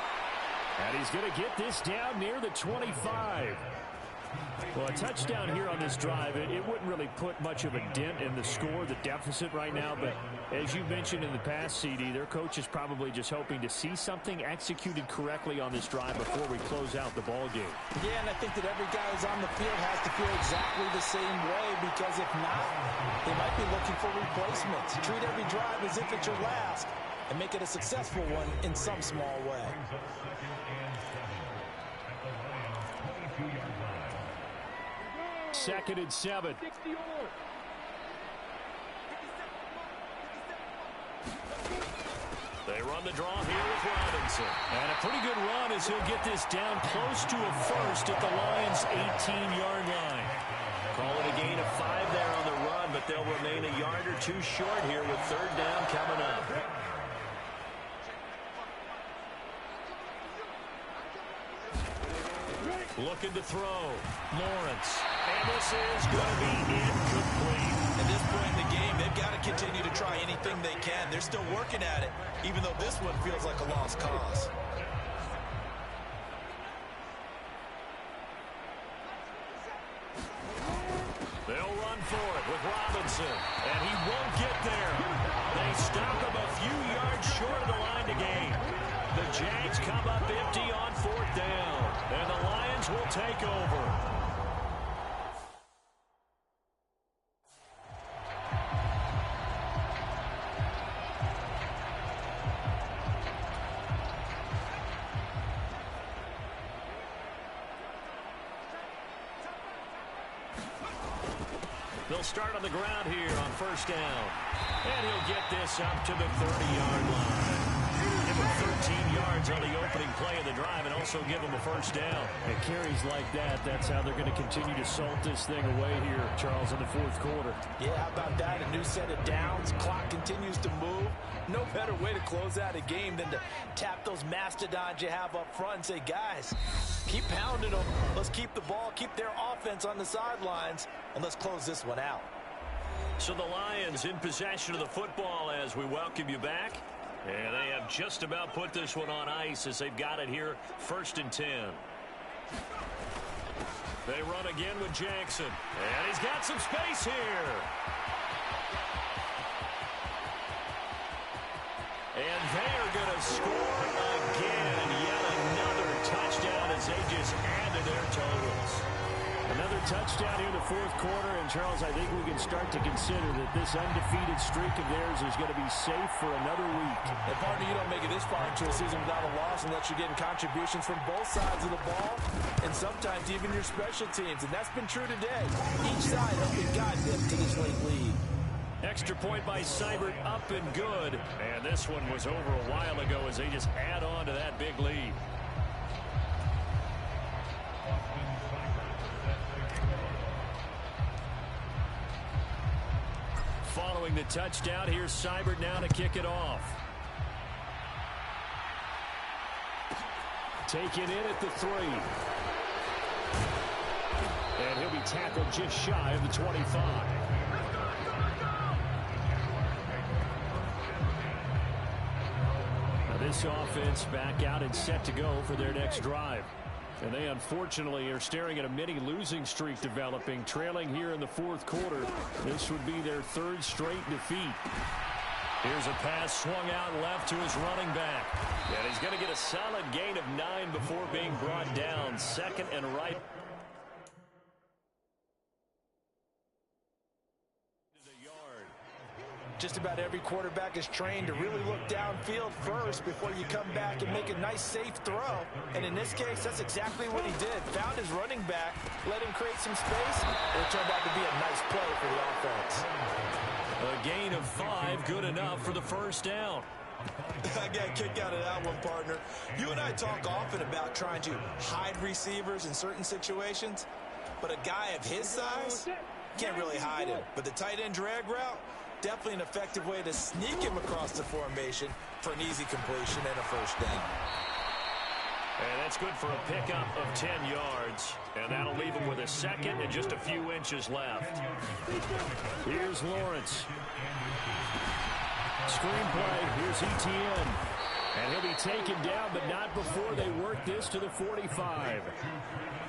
And he's going to get this down near the 25. Well, a touchdown here on this drive, it wouldn't really put much of a dent in the score, the deficit right now. But as you mentioned in the past, CD, their coach is probably just hoping to see something executed correctly on this drive before we close out the ball game. Yeah, and I think that every guy who's on the field has to feel exactly the same way, because if not, they might be looking for replacements. Treat every drive as if it's your last and make it a successful one in some small way. Second and 7. They run the draw here with Robinson. And a pretty good run as he'll get this down close to a first at the Lions' 18-yard line. Call it a gain of 5 there on the run, but they'll remain a yard or 2 short here with 3rd down coming up. Looking to throw. Lawrence. And this is going to be incomplete. At this point in the game, they've got to continue to try anything they can. They're still working at it, even though this one feels like a lost cause. They'll run for it with Robinson, and he won't get there. They stop him a few yards short of the line to gain. The Jags come up empty on 4th down, and the Lions will take over. They'll start on the ground here on first down. And he'll get this up to the 30-yard line. Give him 13 yards on the opening play of the drive and also give him a first down. And carries like that, that's how they're going to continue to salt this thing away here, Charles, in the fourth quarter. Yeah, how about that? A new set of downs. Clock continues to move. No better way to close out a game than to tap those mastodons you have up front and say, guys, keep pounding them. Let's keep the ball, keep their offense on the sidelines, and let's close this one out. So the Lions in possession of the football as we welcome you back. And they have just about put this one on ice as they've got it here, 1st and 10. They run again with Jackson. And he's got some space here. And they are going to score again. And yet another touchdown as they just add to their totals. Another touchdown here in the fourth quarter. And, Charles, I think we can start to consider that this undefeated streak of theirs is going to be safe for another week. And, partner, you don't make it this far into a season without a loss unless you're getting contributions from both sides of the ball and sometimes even your special teams. And that's been true today. Each side helping guide them to this late lead. Extra point by Seibert, up and good. And this one was over a while ago as they just add on to that big lead. Following the touchdown, here's Seibert now to kick it off. Taken in at the 3. And he'll be tackled just shy of the 25. Now this offense back out and set to go for their next drive. And they unfortunately are staring at a mini losing streak developing, trailing here in the fourth quarter. This would be their 3rd straight defeat. Here's a pass swung out left to his running back. And he's going to get a solid gain of 9 before being brought down. 2nd and right. Just about every quarterback is trained to really look downfield first before you come back and make a nice, safe throw. And in this case, that's exactly what he did. Found his running back, let him create some space, and it turned out to be a nice play for the offense. A gain of 5, good enough for the first down. I got a kick out of that one, partner. You and I talk often about trying to hide receivers in certain situations, but a guy of his size can't really hide him. But the tight end drag route, definitely an effective way to sneak him across the formation for an easy completion and a first down. And that's good for a pickup of 10 yards. And that'll leave him with a 2nd and just a few inches left. Here's Lawrence. Screenplay. Here's Etienne. And he'll be taken down, but not before they work this to the 45.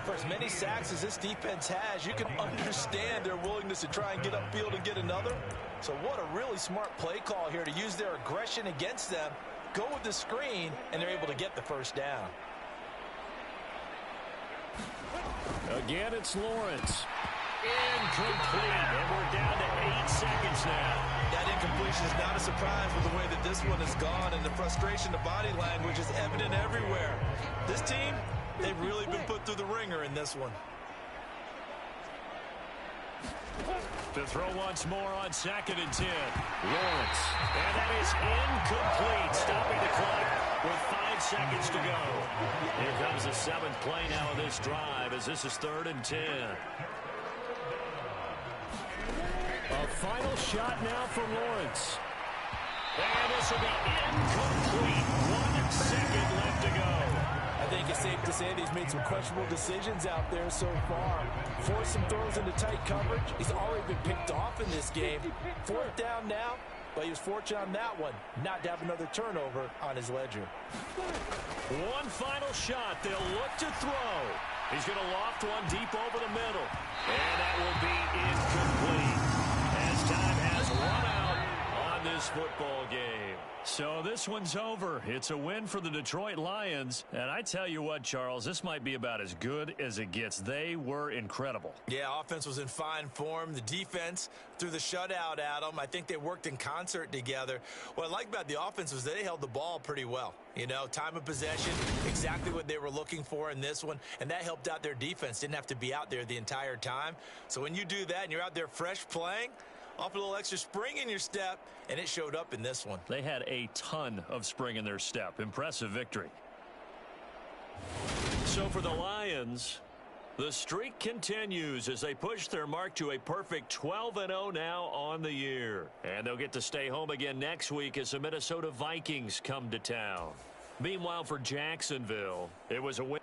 For as many sacks as this defense has, you can understand their willingness to try and get upfield and get another. So what a really smart play call here to use their aggression against them, go with the screen, and they're able to get the first down. Again, it's Lawrence. Incomplete, and we're down to 8 seconds now. That incompletion is not a surprise with the way that this one has gone, and the frustration, the body language is evident everywhere. This team, they've really been put through the ringer in this one. To throw once more on 2nd and 10. Lawrence. And that is incomplete, stopping the clock with 5 seconds to go. Here comes the 7th play now of this drive as this is 3rd and 10. A final shot now for Lawrence. And this will be incomplete. 1 second left to go. I think it's safe to say that he's made some questionable decisions out there so far. Forced some throws into tight coverage. He's already been picked off in this game. 4th down now, but he was fortunate on that one not to have another turnover on his ledger. One final shot. They'll look to throw. He's going to loft one deep over the middle. And that will be incomplete as time has run out on this football game. So this one's over. It's a win for the Detroit Lions. And I tell you what, Charles, this might be about as good as it gets. They were incredible. Yeah, offense was in fine form. The defense threw the shutout at them. I think they worked in concert together. What I like about the offense was they held the ball pretty well. You know, time of possession, exactly what they were looking for in this one, and that helped out their defense. Didn't have to be out there the entire time. So when you do that and you're out there fresh playing, off a little extra spring in your step, and it showed up in this one. They had a ton of spring in their step. Impressive victory. So for the Lions, the streak continues as they push their mark to a perfect 12-0 now on the year. And they'll get to stay home again next week as the Minnesota Vikings come to town. Meanwhile, for Jacksonville, it was a win.